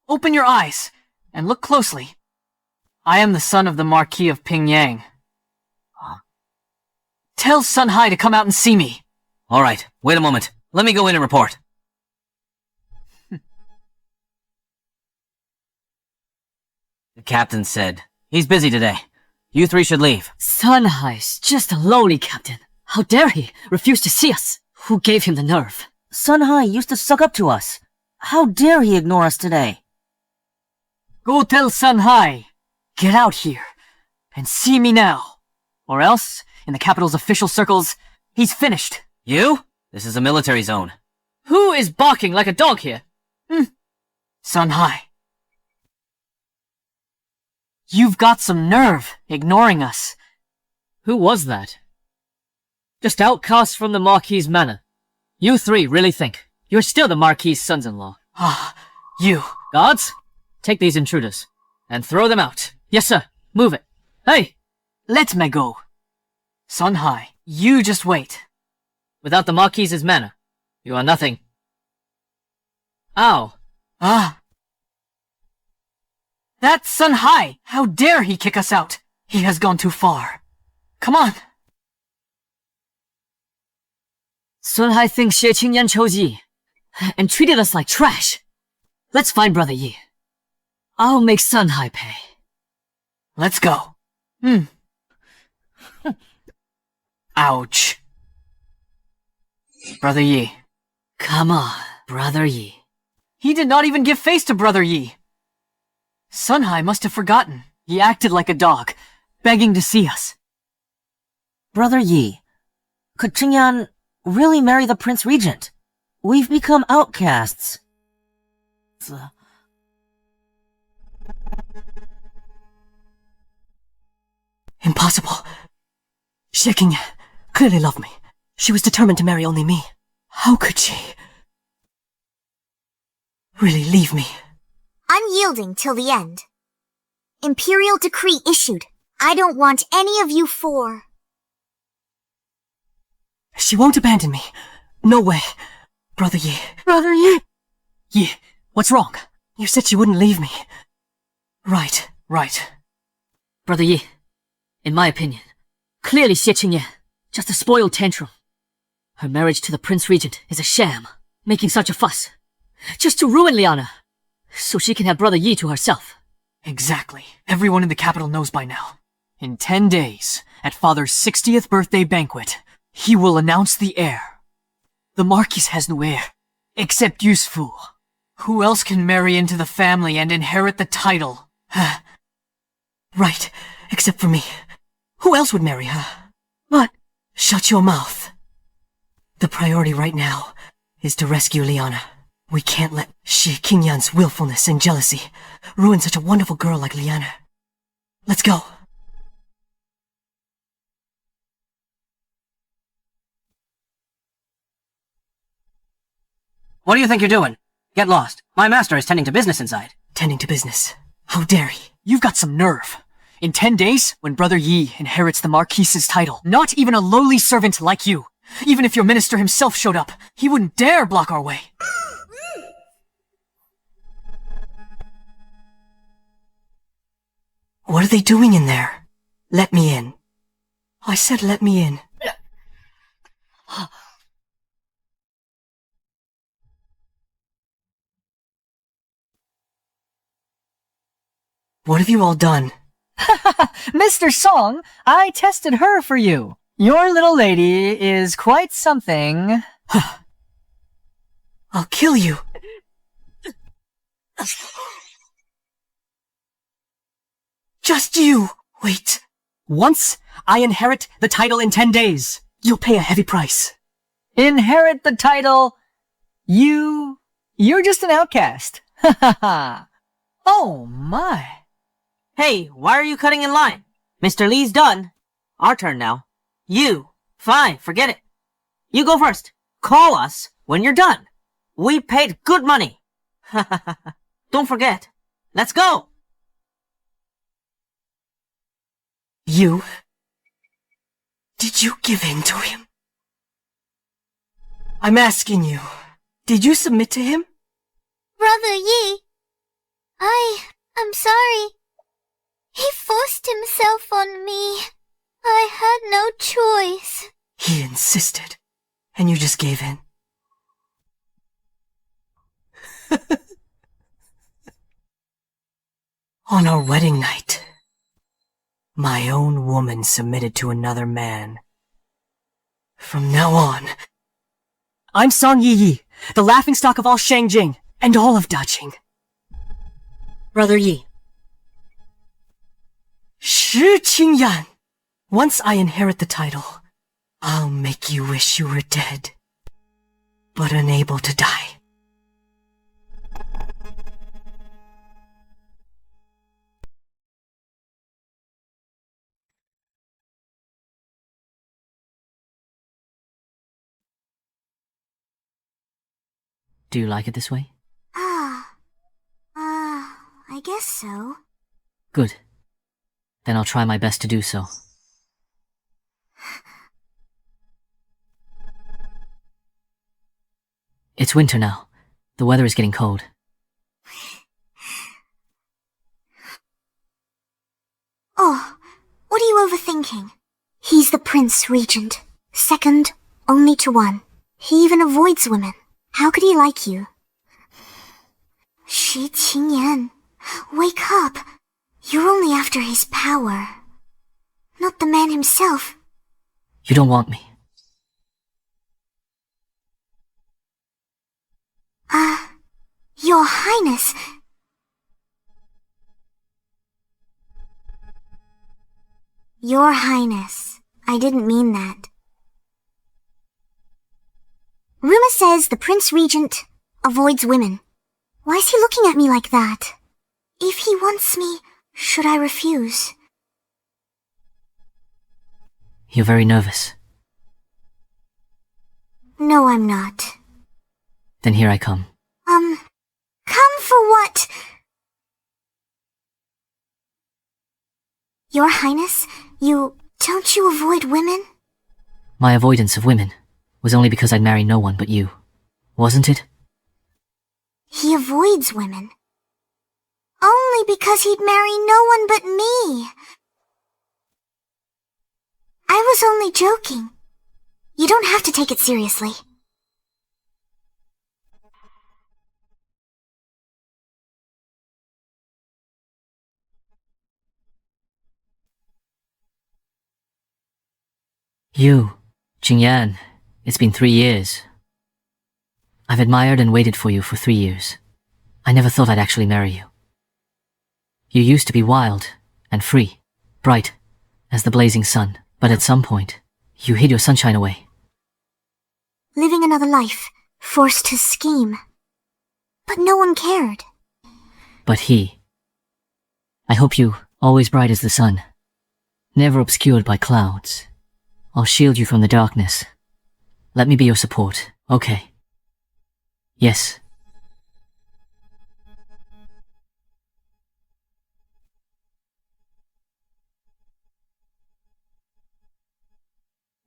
Open your eyes and look closely. I am the son of the Marquis of Pingyang. Tell Sun Hai to come out and see me. All right, wait a moment. Let me go in and report. The captain said he's busy today. You three should leave. Sun Hai's just a lowly captain. How dare he refuse to see us? Who gave him the nerve? Sun Hai used to suck up to us. How dare he ignore us today? Go tell Sun Hai. Get out here and see me now. Or else, in the capital's official circles, he's finished. You? This is a military zone. Who is barking like a dog here? Sun Hai. You've got some nerve ignoring us. Who was that? Just outcasts from the Marquis' manor. You three really think you're still the Marquis' sons-in-law? You. Guards, take these intruders and throw them out. Yes, sir. Move it. Hey! Let me go. Sun Hai, you just wait. Without the Marquis' manor, you are nothing. Ow. That's Sun Hai! How dare he kick us out? He has gone too far. Come on. Sun Hai thinks Xie Qingyan chose Yi and treated us like trash. Let's find Brother Yi. I'll make Sun Hai pay. Let's go. Ouch. Brother Yi. Come on, Brother Yi. He did not even give face to Brother Yi. Sun Hai must have forgotten. He acted like a dog, begging to see us. Brother Yi, could Qingyan really marry the Prince Regent? We've become outcasts. Impossible. Xie Qingyan clearly loved me. She was determined to marry only me. How could she really leave me? Unyielding till the end. Imperial decree issued. I don't want any of you four. She won't abandon me. No way. Brother Yi. Brother Yi! Yi, what's wrong? You said she wouldn't leave me. Right. Brother Yi, in my opinion, clearly Xie Qingyan Just a spoiled tantrum. Her marriage to the Prince Regent is a sham, making such a fuss. Just to ruin Lian'er, so she can have Brother Yi to herself. Exactly. Everyone in the capital knows by now. In 10 days, at Father's 60th birthday banquet, he will announce the heir. The Marquis has no heir, except Yusfu. Who else can marry into the family and inherit the title? Right, except for me. Who else would marry her? But shut your mouth. The priority right now is to rescue Lian'er. We can't let Xie Qingyan's willfulness and jealousy ruin such a wonderful girl like Lian'er. Let's go. What do you think you're doing? Get lost. My master is tending to business inside. Tending to business. How dare he? You've got some nerve. In 10 days, when Brother Yi inherits the Marquis's title, not even a lowly servant like you, even if your minister himself showed up, he wouldn't dare block our way. What are they doing in there? Let me in. I said let me in. What have you all done? Mr. Song, I tested her for you. Your little lady is quite something. I'll kill you. Just you. Wait. Once I inherit the title in 10 days, You'll pay a heavy price. Inherit the title. You're just an outcast. Ha ha ha. Oh my. Hey, why are you cutting in line? Mr. Li's done. Our turn now. You. Fine, forget it. You go first. Call us when you're done. We paid good money. Don't forget. Let's go. You? Did you give in to him? I'm asking you. Did you submit to him? Brother Yi, I'm sorry. He forced himself on me. I had no choice. He insisted, and you just gave in. On our wedding night, my own woman submitted to another man. From now on, I'm Song Yiyi, the laughingstock of all Shangjing and all of Daqing. Brother Yi. Xie Qingyan. Once I inherit the title, I'll make you wish you were dead, but unable to die. Do you like it this way? I guess so. Good. Then I'll try my best to do so. It's winter now. The weather is getting cold. Oh, what are you overthinking? He's the Prince Regent, second only to one. He even avoids women. How could he like you? Xie Qingyan, wake up. You're only after his power, not the man himself. You don't want me. Your Highness. Your Highness, I didn't mean that. Rumor says the Prince Regent avoids women. Why is he looking at me like that? If he wants me, should I refuse? You're very nervous. No, I'm not. Then here I come. Come for what? Your Highness, don't you avoid women? My avoidance of women was only because I'd marry no one but you. Wasn't it? He avoids women. Only because he'd marry no one but me. I was only joking. You don't have to take it seriously. You, Qingyan, it's been 3 years. I've admired and waited for you for 3 years. I never thought I'd actually marry you. You used to be wild and free, bright as the blazing sun, but at some point, you hid your sunshine away. Living another life, forced to scheme. But no one cared. But I hope you, always bright as the sun, never obscured by clouds. I'll shield you from the darkness. Let me be your support, okay? Yes.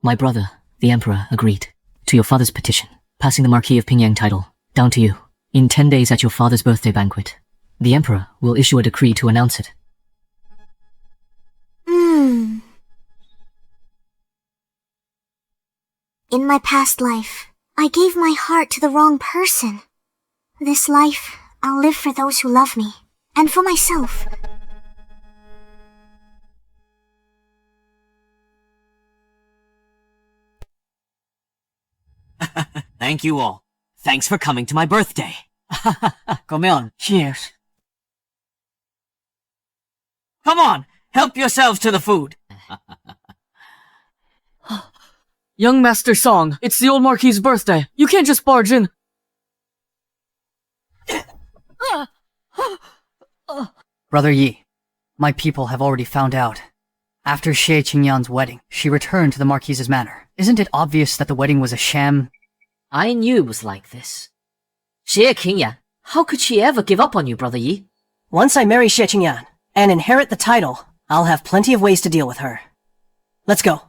My brother, the Emperor, agreed to your father's petition, passing the Marquis of Pingyang title down to you. In 10 days at your father's birthday banquet, the Emperor will issue a decree to announce it. In my past life, I gave my heart to the wrong person. This life, I'll live for those who love me, and for myself. Thank you all. Thanks for coming to my birthday. 그러면, cheers. Come on, help yourselves to the food. Young Master Song, it's the old Marquis's birthday. You can't just barge in. Brother Yi, my people have already found out. After Xie Qingyan's wedding, she returned to the Marquis's manor. Isn't it obvious that the wedding was a sham? I knew it was like this. Xie Qingyan, how could she ever give up on you, Brother Yi? Once I marry Xie Qingyan and inherit the title, I'll have plenty of ways to deal with her. Let's go.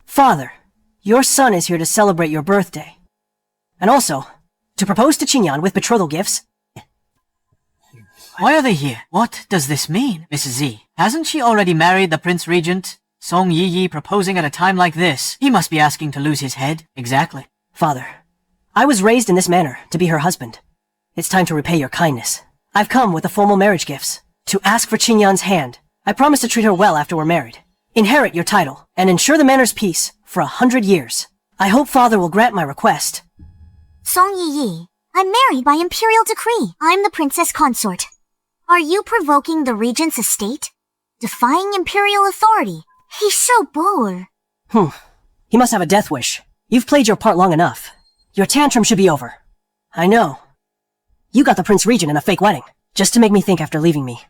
Father, your son is here to celebrate your birthday. And also, to propose to Qingyan with betrothal gifts. Why are they here? What does this mean, Mrs. Z? Hasn't she already married the Prince Regent? Song Yiyi proposing at a time like this? He must be asking to lose his head. Exactly. Father, I was raised in this manner to be her husband. It's time to repay your kindness. I've come with the formal marriage gifts to ask for Qingyan's hand. I promise to treat her well after we're married, inherit your title, and ensure the manor's peace for 100 years. I hope Father will grant my request. Song Yiyi, I'm married by imperial decree. I'm the princess consort. Are you provoking the regent's estate? Defying imperial authority? He's so bold. He must have a death wish. You've played your part long enough. Your tantrum should be over. I know. You got the Prince Regent in a fake wedding, just to make me think after leaving me.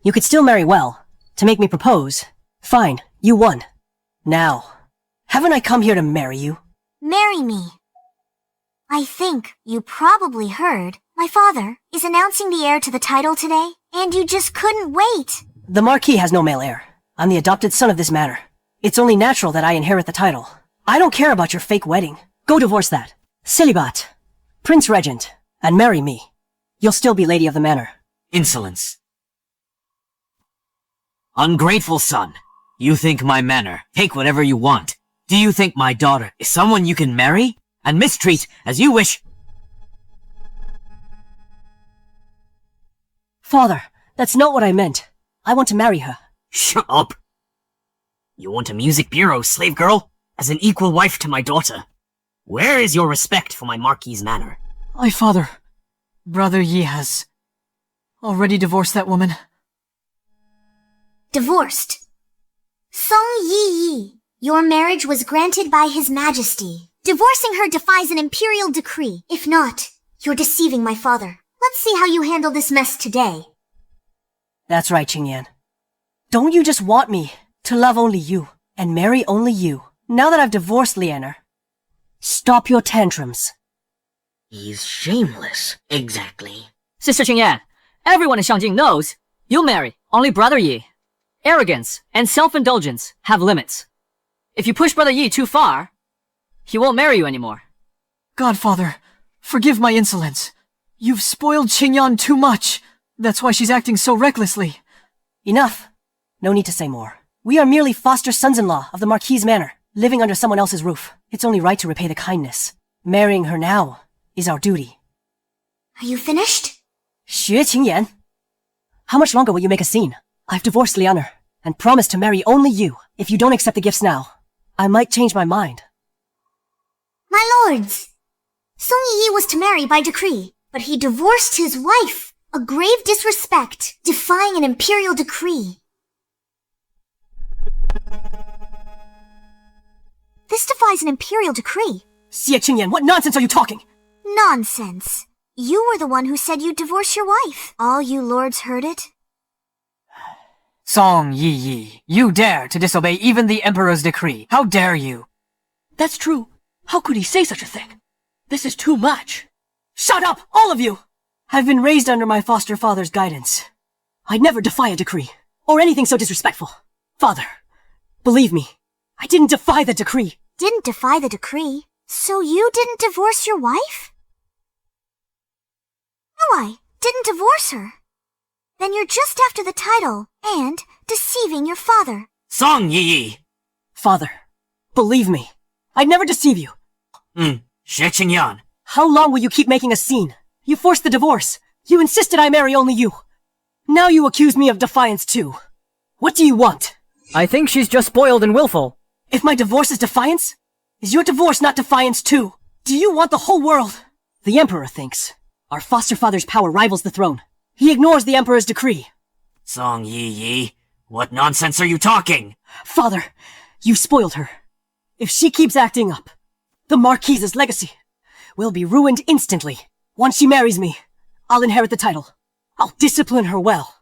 You could still marry well, to make me propose. Fine, you won. Now, haven't I come here to marry you? Marry me. I think you probably heard my father is announcing the heir to the title today, and you just couldn't wait. The Marquis has no male heir. I'm the adopted son of this manor. It's only natural that I inherit the title. I don't care about your fake wedding. Go divorce that. Celibat. Prince Regent. And marry me. You'll still be lady of the manor. Insolence. Ungrateful son. You think my manor. Take whatever you want. Do you think my daughter is someone you can marry and mistreat as you wish? Father, that's not what I meant. I want to marry her. Shut up. You want a music bureau slave girl as an equal wife to my daughter? Where is your respect for my Marquis's manor? My father, Brother Yi has already divorced that woman. Divorced. Song Yiyi, your marriage was granted by His Majesty. Divorcing her defies an imperial decree. If not, you're deceiving my father. Let's see how you handle this mess today. That's right, Qingyan. Don't you just want me to love only you and marry only you? Now that I've divorced Lian'er, stop your tantrums. He's shameless. Exactly. Sister Qingyan, everyone in Shangjing knows you'll marry only Brother Yi. Arrogance and self-indulgence have limits. If you push Brother Yi too far, he won't marry you anymore. Godfather, forgive my insolence. You've spoiled Qingyan too much. That's why she's acting so recklessly. Enough. No need to say more. We are merely foster sons-in-law of the Marquis' manor, living under someone else's roof. It's only right to repay the kindness. Marrying her now is our duty. Are you finished? Xie Qingyan. How much longer will you make a scene? I've divorced Lian'er, and promised to marry only you. If you don't accept the gifts now, I might change my mind. My lords! Song Yiyi was to marry by decree, but he divorced his wife. A grave disrespect, defying an imperial decree. This defies an imperial decree. Xie Qingyan, what nonsense are you talking? Nonsense. You were the one who said you'd divorce your wife. All you lords heard it. Song Yiyi, you dare to disobey even the Emperor's decree. How dare you? That's true. How could he say such a thing? This is too much. Shut up, all of you! I've been raised under my foster father's guidance. I'd never defy a decree, or anything so disrespectful. Father, believe me, I didn't defy the decree. Didn't defy the decree? So you didn't divorce your wife? No, I didn't divorce her. Then you're just after the title, and deceiving your father. Song Yiyi! Father, believe me, I'd never deceive you. Xie Qingyan. How long will you keep making a scene? You forced the divorce. You insisted I marry only you. Now you accuse me of defiance too. What do you want? I think she's just spoiled and willful. If my divorce is defiance, is your divorce not defiance too? Do you want the whole world? The Emperor thinks our foster father's power rivals the throne. He ignores the Emperor's decree. Song Yiyi, what nonsense are you talking? Father, you've spoiled her. If she keeps acting up, the Marquis's legacy will be ruined instantly. Once she marries me, I'll inherit the title. I'll discipline her well,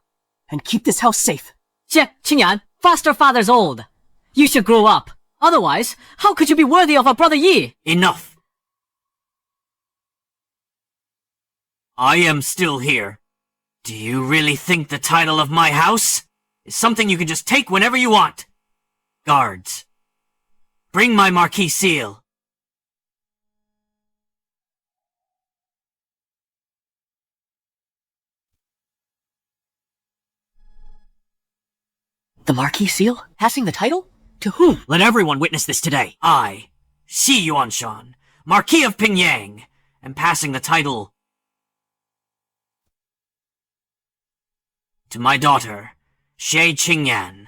and keep this house safe. Xie Qingyan, foster father's old. You should grow up. Otherwise, how could you be worthy of our brother Yi? Enough. I am still here. Do you really think the title of my house is something you can just take whenever you want? Guards, bring my Marquis seal. The Marquis seal? Passing the title? To whom? Let everyone witness this today. I, Xie Yuanshan, Marquis of Pingyang, am passing the title to my daughter, Xie Qingyan.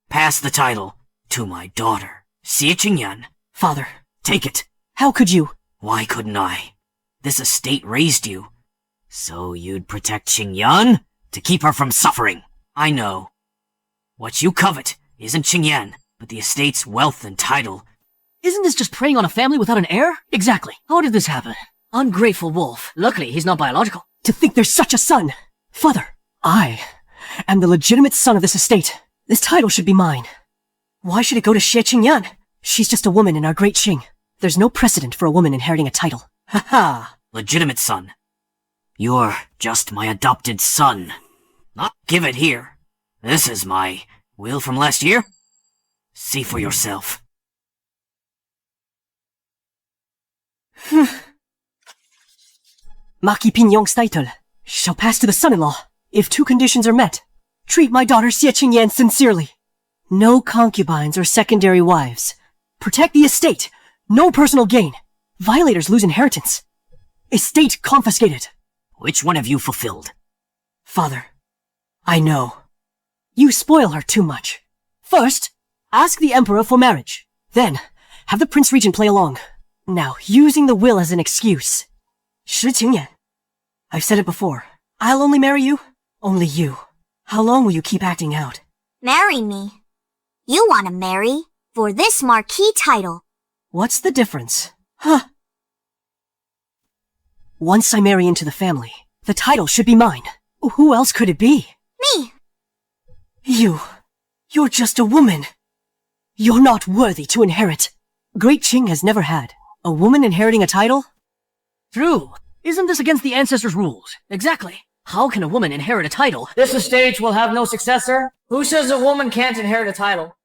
Pass the title to my daughter, Xie Qingyan. Father, Take it. how could you? Why couldn't I? This estate raised you. So you'd protect Qingyan? To keep her from suffering. I know. What you covet isn't Qingyan, but the estate's wealth and title. Isn't this just preying on a family without an heir? Exactly. How did this happen? Ungrateful wolf. Luckily, he's not biological. To think there's such a son. Father, I am the legitimate son of this estate. This title should be mine. Why should it go to Xie Qingyan? She's just a woman in our great Qing. There's no precedent for a woman inheriting a title. Ha ha. Legitimate son. You're just my adopted son. Not give it here. This is my will from last year. See for yourself. Marquis Pingyang's title shall pass to the son-in-law if two conditions are met. Treat my daughter Xie Qingyan sincerely. No concubines or secondary wives. Protect the estate. No personal gain. Violators lose inheritance. Estate confiscated. Which one have you fulfilled? Father, I know. You spoil her too much. First, ask the Emperor for marriage. Then, have the Prince Regent play along. Now, using the will as an excuse. Xie Qingyan. I've said it before. I'll only marry you. Only you. How long will you keep acting out? Marry me. You want to marry for this Marquis title. What's the difference? Huh? Once I marry into the family, the title should be mine. Who else could it be? Me. You're just a woman. You're not worthy to inherit. Great Qing has never had a woman inheriting a title. True. Isn't this against the ancestors' rules? Exactly. How can a woman inherit a title? This estate will have no successor. Who says a woman can't inherit a title?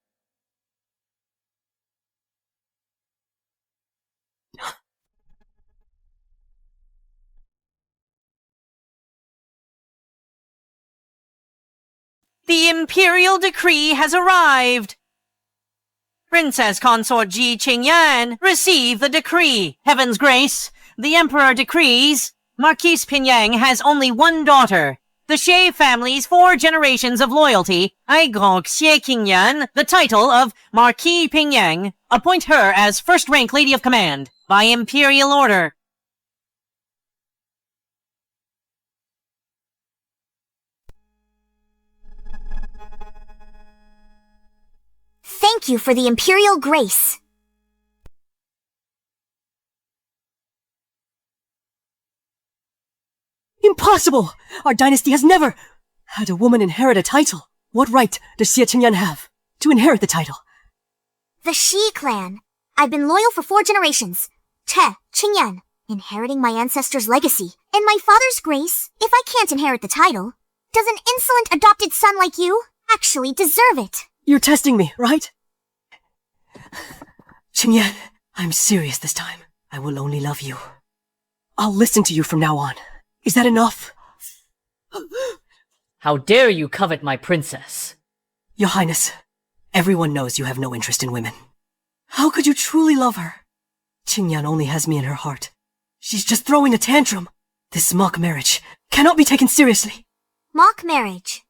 The imperial decree has arrived! Princess Consort Xie Qingyan, receive the decree. Heaven's grace, the Emperor decrees, Marquis Pingyang has only one daughter. The Xie family's 4 generations of loyalty, I grant Xie Qingyan the title of Marquis Pingyang. Appoint her as first-rank Lady of Command, by imperial order. Thank you for the imperial grace. Impossible! Our dynasty has never had a woman inherit a title. What right does Xie Qingyan have to inherit the title? The Xie clan. I've been loyal for 4 generations. Cha Yichen, inheriting my ancestors' legacy. And my father's grace, if I can't inherit the title, does an insolent adopted son like you actually deserve it? You're testing me, right? Qingyan, I'm serious this time. I will only love you. I'll listen to you from now on. Is that enough? How dare you covet my princess? Your Highness, everyone knows you have no interest in women. How could you truly love her? Qingyan only has me in her heart. She's just throwing a tantrum. This mock marriage cannot be taken seriously. Mock marriage.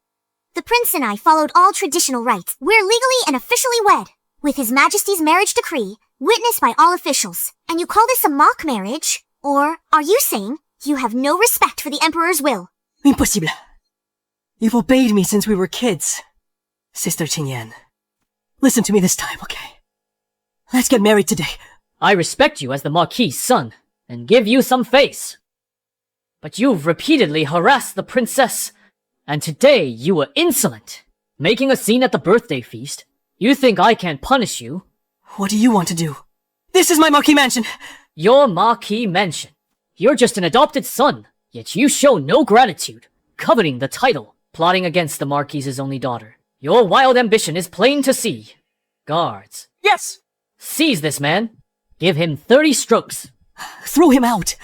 The prince and I followed all traditional rites. We're legally and officially wed, with His Majesty's marriage decree, witnessed by all officials. And you call this a mock marriage? Or are you saying you have no respect for the Emperor's will? Impossible. You've obeyed me since we were kids. Sister Qingyan, listen to me this time, okay? Let's get married today. I respect you as the Marquis' son, and give you some face. But you've repeatedly harassed the princess, and today you were insolent, making a scene at the birthday feast. You think I can't punish you? What do you want to do? This is my Marquis mansion! Your Marquis mansion. You're just an adopted son, yet you show no gratitude, coveting the title, plotting against the Marquis's only daughter. Your wild ambition is plain to see. Guards. Yes! Seize this man. Give him 30 strokes. Throw him out.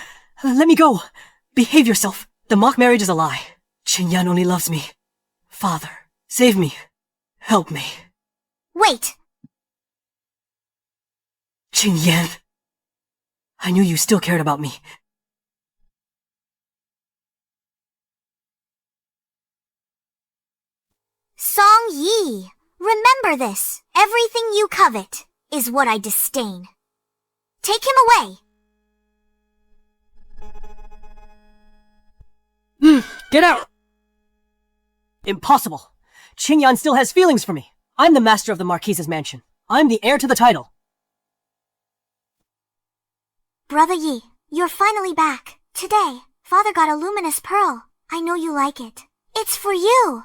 Let me go. Behave yourself. The mock marriage is a lie. Qingyan only loves me. Father, save me. Help me. Wait! Qingyan. I knew you still cared about me. Song Yiyi, remember this. Everything you covet is what I disdain. Take him away. Get out! Impossible. Qingyan still has feelings for me. I'm the master of the Marquis's mansion. I'm the heir to the title. Brother Yi, you're finally back. Today, Father got a luminous pearl. I know you like it. It's for you.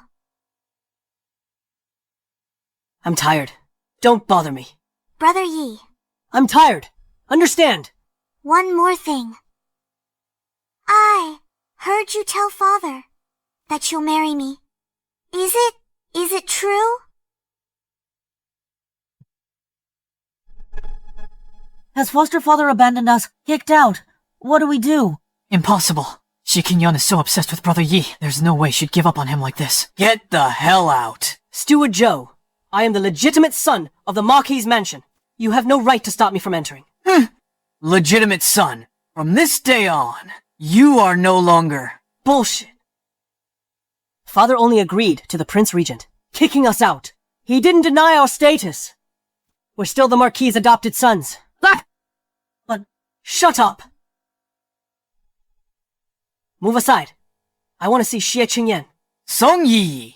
I'm tired. Don't bother me. Brother Yi. I'm tired. Understand? One more thing. I heard you tell Father that you'll marry me. Is it true? Has foster father abandoned us? Kicked out? What do we do? Impossible. Xie Qingyan is so obsessed with Brother Yi. There's no way she'd give up on him like this. Get the hell out. Steward Zhou, I am the legitimate son of the Marquis' mansion. You have no right to stop me from entering. Legitimate son. From this day on, you are no longer... Bullshit. Father only agreed to the Prince Regent, kicking us out. He didn't deny our status. We're still the Marquis' adopted sons. But shut up. Move aside. I want to see Xie Qingyan. Song Yiyi,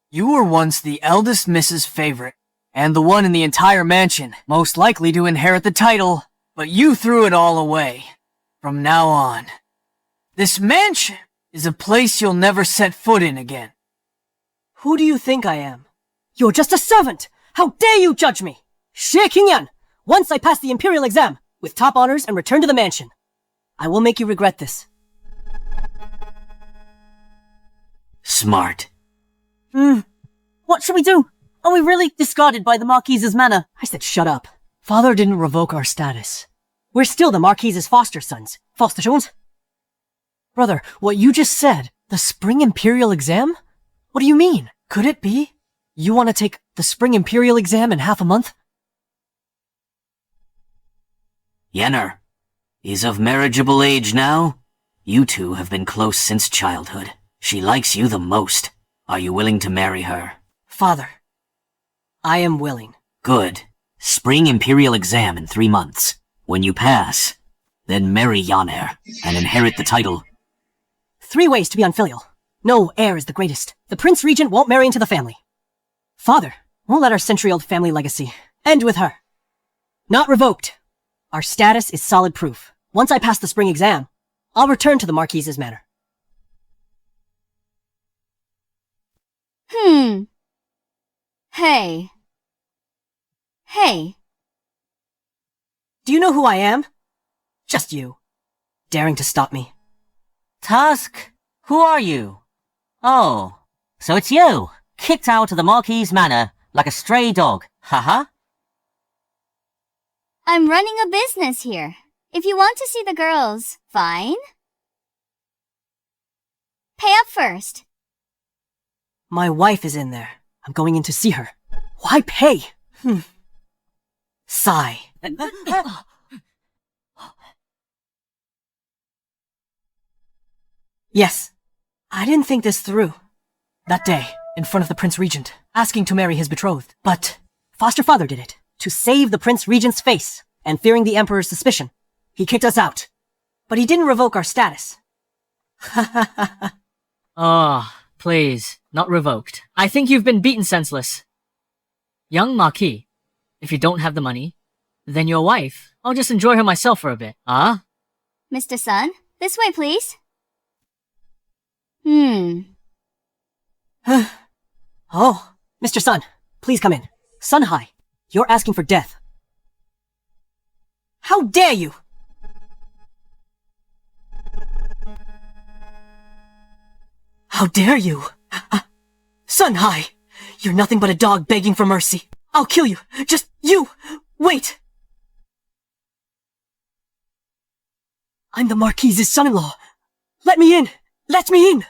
you were once the eldest Mrs. Favorite, and the one in the entire mansion, most likely to inherit the title, but you threw it all away. From now on, this mansion is a place you'll never set foot in again. Who do you think I am? You're just a servant! How dare you judge me! Xie Qingyan! Once I pass the imperial exam, with top honors and return to the mansion, I will make you regret this. Smart. What should we do? Are we really discarded by the Marquise's manor? I said shut up. Father didn't revoke our status. We're still the Marquise's foster sons. Foster sons? Brother, what you just said, the spring imperial exam? What do you mean? Could it be? You want to take the spring imperial exam in half a month? Lian'er is of marriageable age now. You two have been close since childhood. She likes you the most. Are you willing to marry her? Father, I am willing. Good. Spring imperial exam in 3 months. When you pass, then marry Lian'er and inherit the title. 3 ways to be unfilial. No heir is the greatest. The Prince Regent won't marry into the family. Father, won't let our century-old family legacy end with her. Not revoked. Our status is solid proof. Once I pass the spring exam, I'll return to the Marquise's manor. Hey. Do you know who I am? Just you. Daring to stop me. Tusk, who are you? Oh, so it's you. Kicked out of the Marquis' manor like a stray dog. Haha. I'm running a business here. If you want to see the girls, fine. Pay up first. My wife is in there. I'm going in to see her. Why pay? Sigh. Yes, I didn't think this through. That day, in front of the Prince Regent, asking to marry his betrothed. But foster father did it, to save the Prince Regent's face, and fearing the Emperor's suspicion. He kicked us out. But he didn't revoke our status. Please, not revoked. I think you've been beaten senseless. Young Marquis, if you don't have the money, then your wife, I'll just enjoy her myself for a bit. Mr. Sun, this way, please. Oh, Mr. Sun, please come in. Sun Hai, you're asking for death. How dare you! How dare you! Sun Hai, you're nothing but a dog begging for mercy. I'll kill you. Just you! Wait! I'm the Marquise's son-in-law. Let me in! Let me in!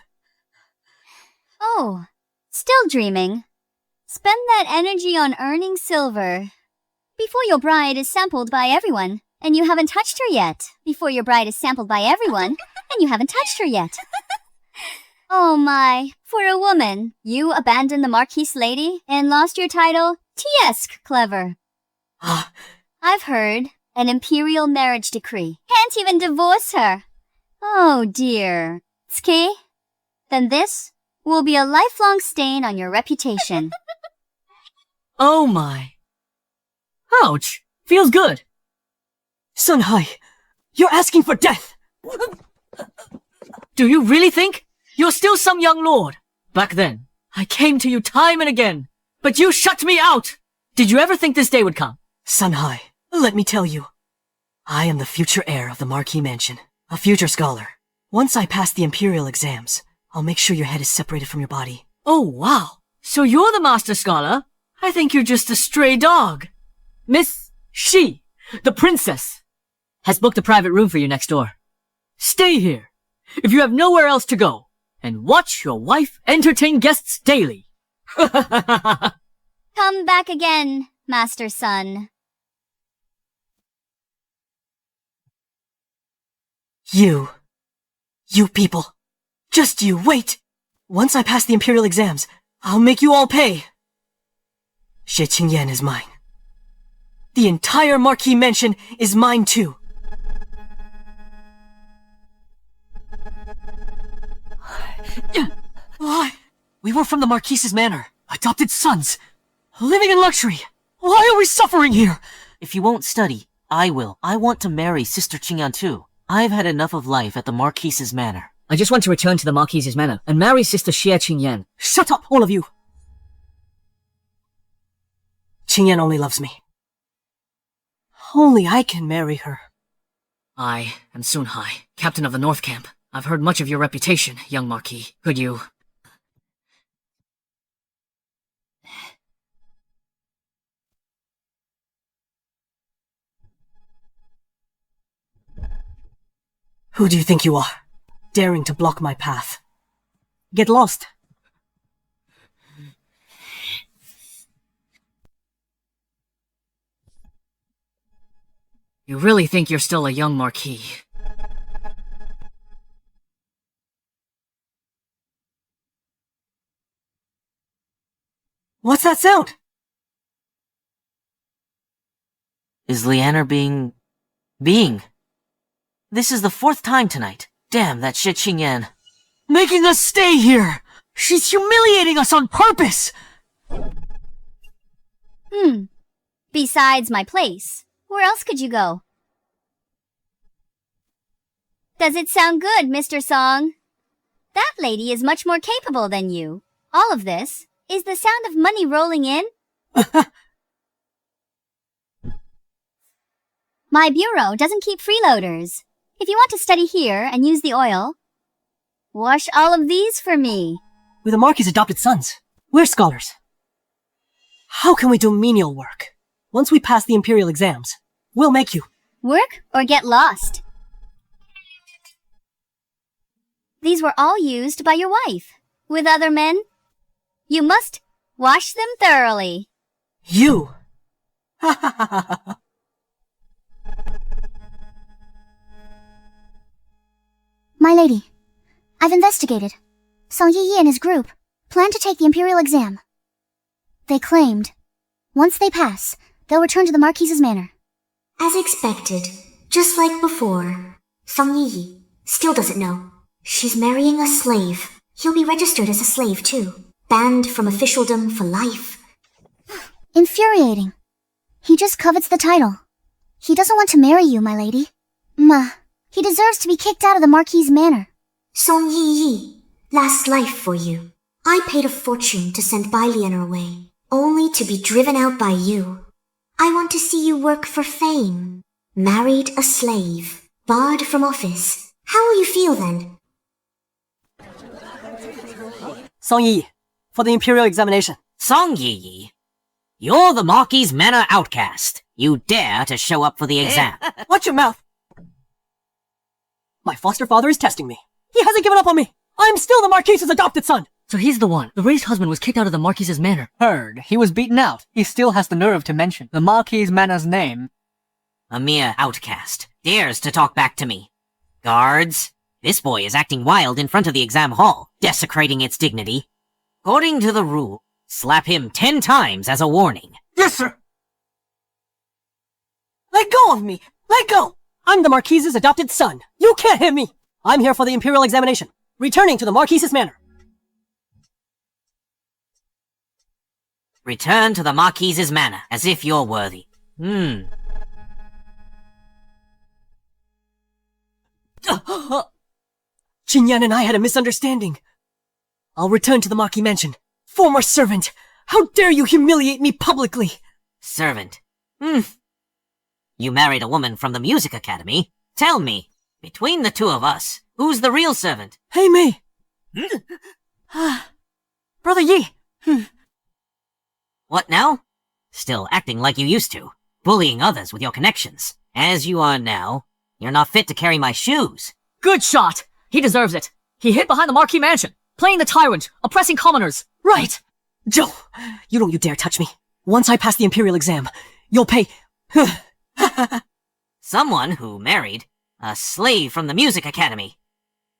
Oh, still dreaming. Spend that energy on earning silver. Before your bride is sampled by everyone, and you haven't touched her yet. Before your bride is sampled by everyone, and you haven't touched her yet. Oh my, for a woman, you abandoned the Marquise lady and lost your title? T-esque clever. I've heard. An imperial marriage decree. Can't even divorce her. Oh dear. Xie? Then this will be a lifelong stain on your reputation. Oh my. Ouch. Feels good. Sun Hai, you're asking for death! Do you really think you're still some young lord? Back then, I came to you time and again, but you shut me out! Did you ever think this day would come? Sun Hai, let me tell you. I am the future heir of the Marquis Mansion, a future scholar. Once I pass the imperial exams, I'll make sure your head is separated from your body. Oh wow, so you're the master scholar? I think you're just a stray dog. Miss Xie, the princess, has booked a private room for you next door. Stay here, if you have nowhere else to go, and watch your wife entertain guests daily. Come back again, Master Sun. You people. Just you, wait! Once I pass the imperial exams, I'll make you all pay. Xie Qingyan is mine. The entire Marquis Mansion is mine too. Why? We were from the Marquise's manor, adopted sons, living in luxury. Why are we suffering here? If you won't study, I will. I want to marry Sister Qingyan too. I've had enough of life at the Marquise's manor. I just want to return to the Marquise's manor and marry Sister Xie Qingyan. Shut up, all of you! Qingyan only loves me. Only I can marry her. I am Sun Hai, captain of the North Camp. I've heard much of your reputation, young Marquis. Could you Who do you think you are, daring to block my path? Get lost. You really think you're still a young Marquis? What's that sound? Is Lian'er being... This is the 4th time tonight. Damn, that Xie Qingyan. Making us stay here! She's humiliating us on purpose! Besides my place, where else could you go? Does it sound good, Mr. Song? That lady is much more capable than you. All of this is the sound of money rolling in. My bureau doesn't keep freeloaders. If you want to study here and use the oil, wash all of these for me. We're the Marquis' adopted sons. We're scholars. How can we do menial work? Once we pass the imperial exams, we'll make you. Work or get lost. These were all used by your wife. With other men, you must wash them thoroughly. You! My lady, I've investigated. Song Yiyi and his group plan to take the imperial exam. They claimed, once they pass, they'll return to the Marquis's manor. As expected, just like before, Song Yiyi still doesn't know. She's marrying a slave. He'll be registered as a slave too. Banned from officialdom for life. Infuriating. He just covets the title. He doesn't want to marry you, my lady. He deserves to be kicked out of the Marquis's manor. Song Yiyi, last life for you. I paid a fortune to send Bai Lian'er away, only to be driven out by you. I want to see you work for fame. Married a slave, barred from office. How will you feel then? Song Yiyi, for the imperial examination. Song Yiyi, you're the Marquis' manor outcast. You dare to show up for the exam. Watch your mouth! My foster father is testing me. He hasn't given up on me. I'm still the Marquis' adopted son. So he's the one. The raised husband was kicked out of the Marquis' manor. Heard. He was beaten out. He still has the nerve to mention the Marquis' manor's name. A mere outcast dares to talk back to me. Guards, this boy is acting wild in front of the exam hall, desecrating its dignity. According to the rule, slap him 10 times as a warning. Yes, sir! Let go of me! Let go! I'm the Marquis' adopted son. You can't hit me! I'm here for the imperial examination, returning to the Marquis' manor. Return to the Marquis' manor, as if you're worthy. Qingyan and I had a misunderstanding. I'll return to the Marquis mansion. Former servant! How dare you humiliate me publicly! Servant. You married a woman from the music academy. Tell me, between the two of us, who's the real servant? Hey, me! Brother Yi! What now? Still acting like you used to, bullying others with your connections. As you are now, you're not fit to carry my shoes. Good shot! He deserves it. He hid behind the Marquis mansion, playing the tyrant, oppressing commoners. Right! Joe, you don't you dare touch me. Once I pass the imperial exam, you'll pay... Someone who married a slave from the music academy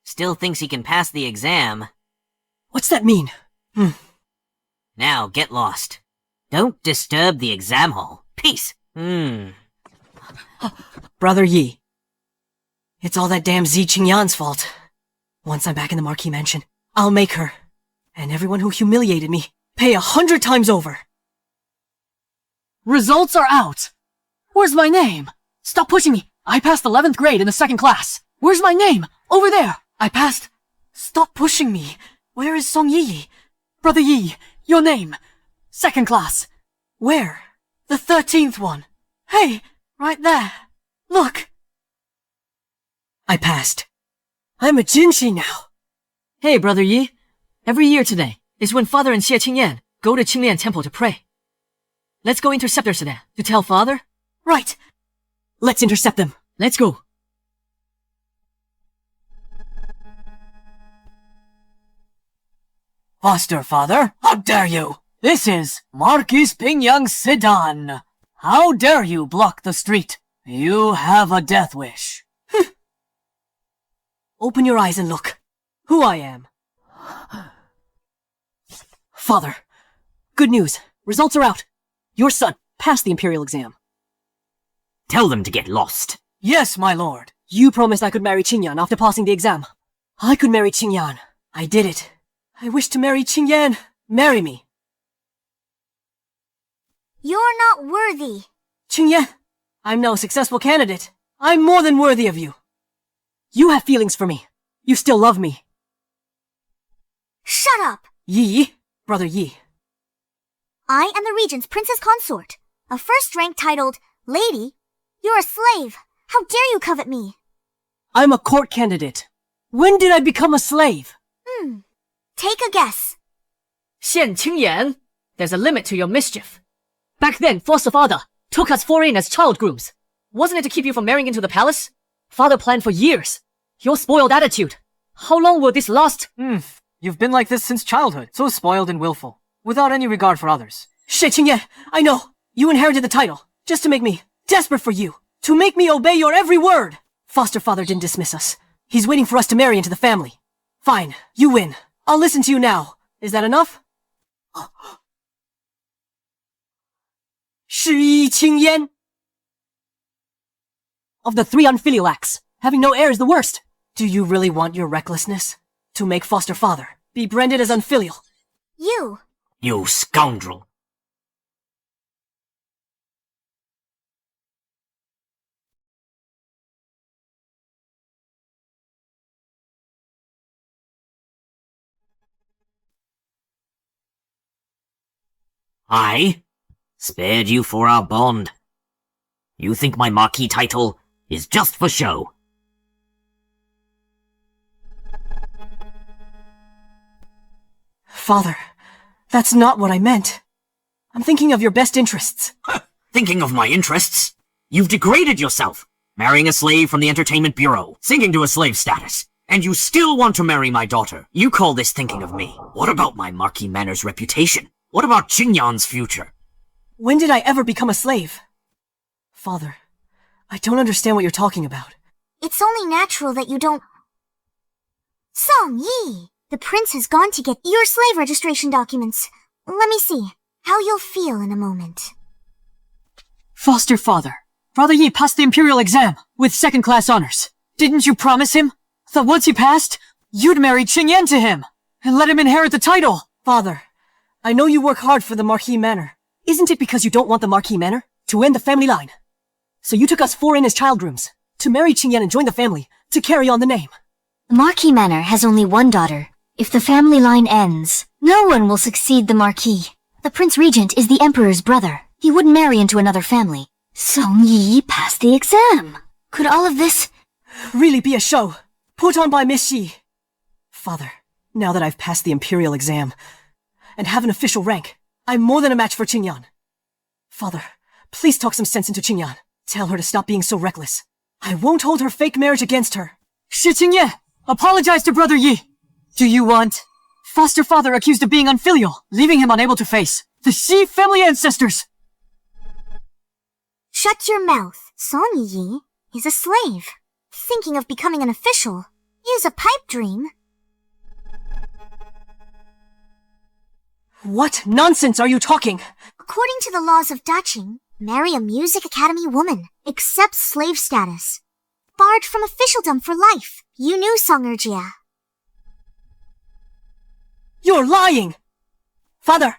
still thinks he can pass the exam. What's that mean? Now get lost. Don't disturb the exam hall. Peace. Brother Yi. It's all that damn Xie Qingyan's fault. Once I'm back in the Marquis mansion, I'll make her, and everyone who humiliated me, pay 100 times over. Results are out! Where's my name? Stop pushing me! I passed 11th grade in the 2nd class. Where's my name? Over there! I passed... Stop pushing me! Where is Song Yiyi? Brother Yi, your name. 2nd class. Where? The 13th one. Hey, right there. Look. I passed. I'm a Jinshi now. Hey, Brother Yi. Every year today is when Father and Xie Qingyan go to Qinglian Temple to pray. Let's go intercept her today to tell Father. Right. Let's intercept them. Let's go. Foster father, how dare you? This is Marquis Pingyang sedan. How dare you block the street? You have a death wish. Open your eyes and look. Who I am. Father, good news. Results are out. Your son passed the imperial exam. Tell them to get lost. Yes, my lord. You promised I could marry Qingyan after passing the exam. I could marry Qingyan. I did it. I wish to marry Qingyan. Marry me. You're not worthy. Qingyan, I'm now a successful candidate. I'm more than worthy of you. You have feelings for me. You still love me. Shut up! Yi, brother Yi. I am the regent's princess consort. A first rank titled Lady. You're a slave. How dare you covet me? I'm a court candidate. When did I become a slave? Take a guess. Xie Qingyan, there's a limit to your mischief. Back then, foster father took us foreign as child grooms. Wasn't it to keep you from marrying into the palace? Father planned for years. Your spoiled attitude. How long will this last? You've been like this since childhood, so spoiled and willful, without any regard for others. Xie Qingyan, I know. You inherited the title, just to make me desperate for you. To make me obey your every word. Foster father didn't dismiss us. He's waiting for us to marry into the family. Fine, you win. I'll listen to you now. Is that enough? Xie Qingyan. Of the 3 unfilial acts, having no heir is the worst. Do you really want your recklessness to make foster father be branded as unfilial? You. You scoundrel. I spared you for our bond. You think my Marquis title is just for show. Father, that's not what I meant. I'm thinking of your best interests. Thinking of my interests? You've degraded yourself, marrying a slave from the entertainment bureau, sinking to a slave status. And you still want to marry my daughter. You call this thinking of me. What about my Marquis Manor's reputation? What about Qingyan's future? When did I ever become a slave? Father, I don't understand what you're talking about. It's only natural that you don't... Song Yiyi, the prince has gone to get your slave registration documents. Let me see how you'll feel in a moment. Foster father, Brother Yi passed the imperial exam with second-class honors. Didn't you promise him that once he passed, you'd marry Qingyan to him and let him inherit the title? Father, I know you work hard for the Marquis Manor. Isn't it because you don't want the Marquis Manor to end the family line? So you took us 4 in as child grooms to marry Qingyan and join the family to carry on the name. The Marquis Manor has only one daughter. If the family line ends, no one will succeed the Marquis. The Prince Regent is the Emperor's brother. He wouldn't marry into another family. Song Yiyi passed the exam. Could all of this really be a show put on by Miss Xi? Father, now that I've passed the imperial exam and have an official rank, I'm more than a match for Qingyan. Father, please talk some sense into Qingyan. Tell her to stop being so reckless. I won't hold her fake marriage against her. Xie Qingyan, apologize to Brother Yi. Do you want foster father accused of being unfilial, leaving him unable to face the Xi family ancestors? Shut your mouth. Song Yiyi is a slave. Thinking of becoming an official is a pipe dream. What nonsense are you talking? According to the laws of Daqing, marry a music academy woman, accepts slave status. Barred from officialdom for life. You knew Song Erjia. You're lying! Father,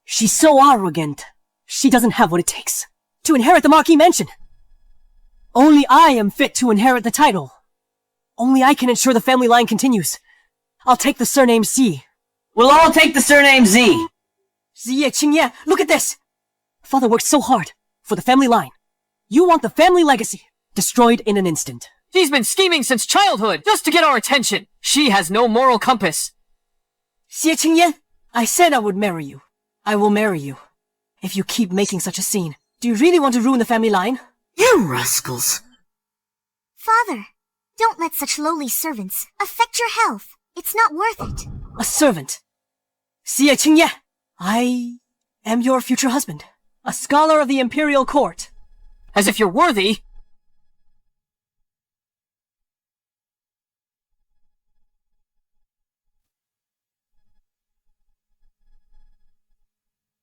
she's so arrogant. She doesn't have what it takes to inherit the Marquis mansion. Only I am fit to inherit the title. Only I can ensure the family line continues. I'll take the surname Xi. We'll all take the surname Z. Xie Qingyan, look at this! Father worked so hard for the family line. You want the family legacy destroyed in an instant. He's been scheming since childhood, just to get our attention. She has no moral compass. Xie Qingyan, I said I would marry you. I will marry you. If you keep making such a scene, do you really want to ruin the family line? You rascals. Father, don't let such lowly servants affect your health. It's not worth it. A servant? Xie Qingyan, I am your future husband, a scholar of the imperial court. As if you're worthy.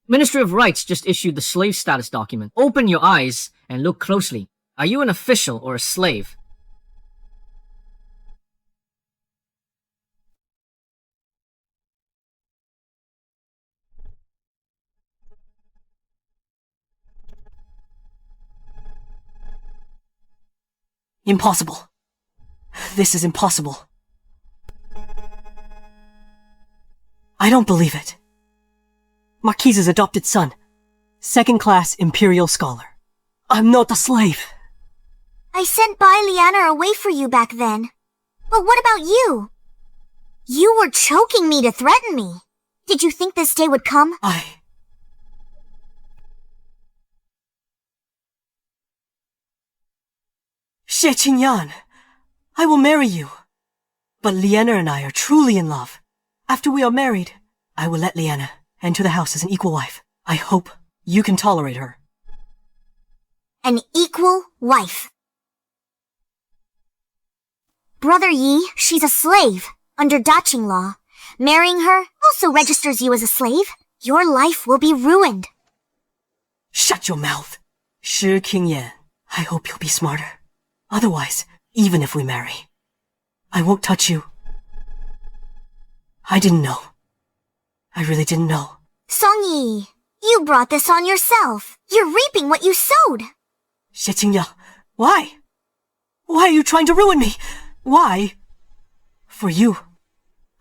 Ministry of Rights just issued the slave status document. Open your eyes and look closely. Are you an official or a slave? Impossible. This is impossible. I don't believe it. Marquise's adopted son. Second-class imperial scholar. I'm not a slave. I sent Bai Lian'er away for you back then. But what about you? You were choking me to threaten me. Did you think this day would come? Xie Qingyan, I will marry you. But Lian'er and I are truly in love. After we are married, I will let Lian'er enter the house as an equal wife. I hope you can tolerate her. An equal wife. Brother Yi, she's a slave, under Daching law. Marrying her also registers you as a slave. Your life will be ruined. Shut your mouth. Xie Qingyan, I hope you'll be smarter. Otherwise, even if we marry, I won't touch you. I didn't know. I really didn't know. Song Yiyi, you brought this on yourself. You're reaping what you sowed. Xie Qingyan, why? Why are you trying to ruin me? Why? For you,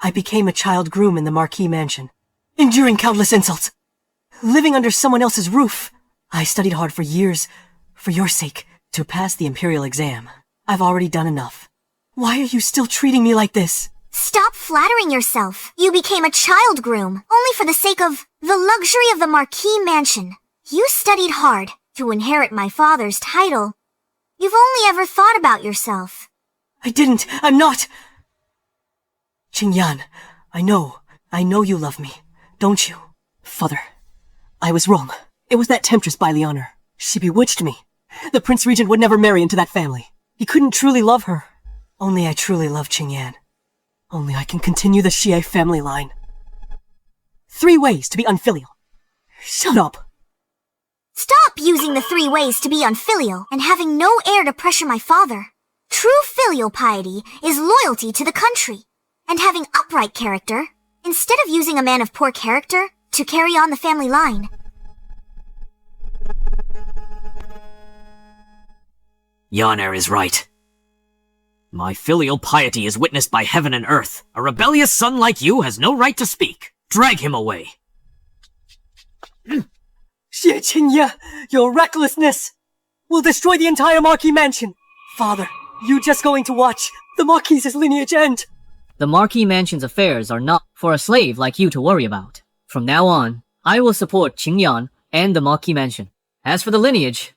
I became a child groom in the Marquis mansion, enduring countless insults, living under someone else's roof. I studied hard for years, for your sake, to pass the imperial exam. I've already done enough. Why are you still treating me like this? Stop flattering yourself. You became a child groom, only for the sake of the luxury of the Marquis mansion. You studied hard to inherit my father's title. You've only ever thought about yourself. I didn't. I'm not. Qingyan, I know you love me, don't you? Father, I was wrong. It was that temptress Bai Lian'er. She bewitched me. The Prince Regent would never marry into that family. He couldn't truly love her. Only I truly love Qingyan. Only I can continue the Xie family line. 3 ways to be unfilial. Shut up. Stop using the 3 ways to be unfilial and having no heir to pressure my father. True filial piety is loyalty to the country and having upright character, instead of using a man of poor character to carry on the family line. Lian'er is right. My filial piety is witnessed by heaven and earth. A rebellious son like you has no right to speak. Drag him away. Xie Qingyan, your recklessness will destroy the entire Marquis mansion. Father, you just going to watch the Marquis's lineage end. The Marquis mansion's affairs are not for a slave like you to worry about. From now on, I will support Qingyan and the Marquis mansion. As for the lineage,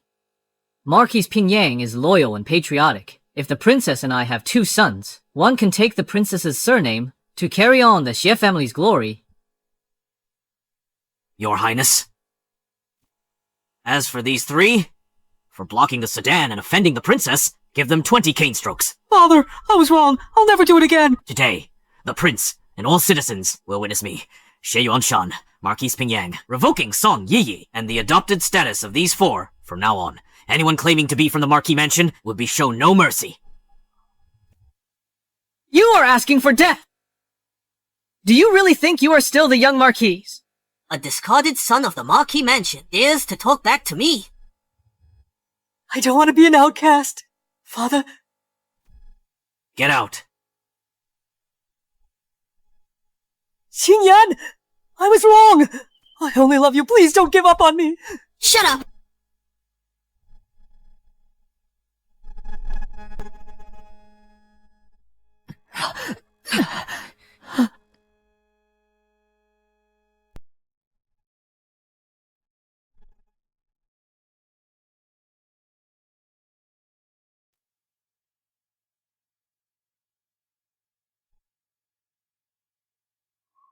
Marquis Pingyang is loyal and patriotic. If the princess and I have 2 sons, one can take the princess's surname to carry on the Xie family's glory. Your Highness. As for these 3, for blocking the sedan and offending the princess, give them 20 cane strokes. Father, I was wrong. I'll never do it again. Today, the prince and all citizens will witness me, Xie Yuanshan, Marquis Pingyang, revoking Song Yiyi and the adopted status of these 4 from now on. Anyone claiming to be from the Marquis mansion will be shown no mercy. You are asking for death! Do you really think you are still the young Marquis? A discarded son of the Marquis mansion dares to talk back to me. I don't want to be an outcast. Father? Get out. Qingyan! I was wrong! I only love you. Please don't give up on me. Shut up!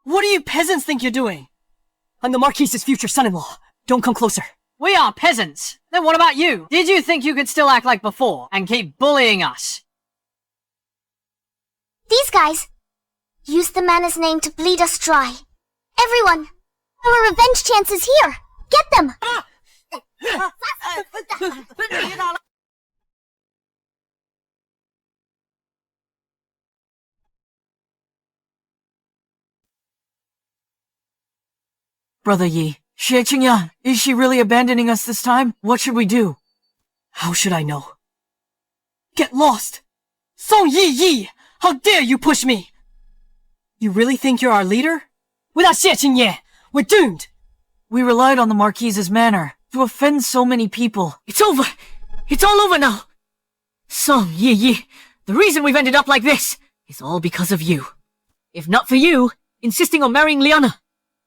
What do you peasants think you're doing? I'm the Marquis's future son-in-law. Don't come closer. We are peasants. Then what about you? Did you think you could still act like before and keep bullying us? These guys used the mana's name to bleed us dry. Everyone, our revenge chance is here. Get them! Brother Yi, Xie Qingyan, is she really abandoning us this time? What should we do? How should I know? Get lost! Song Yiyi! How dare you push me! You really think you're our leader? Without Xie Qingyan, we're doomed! We relied on the Marquis's manor to offend so many people. It's over! It's all over now! Song Yiyi, the reason we've ended up like this is all because of you. If not for you insisting on marrying Lian'er,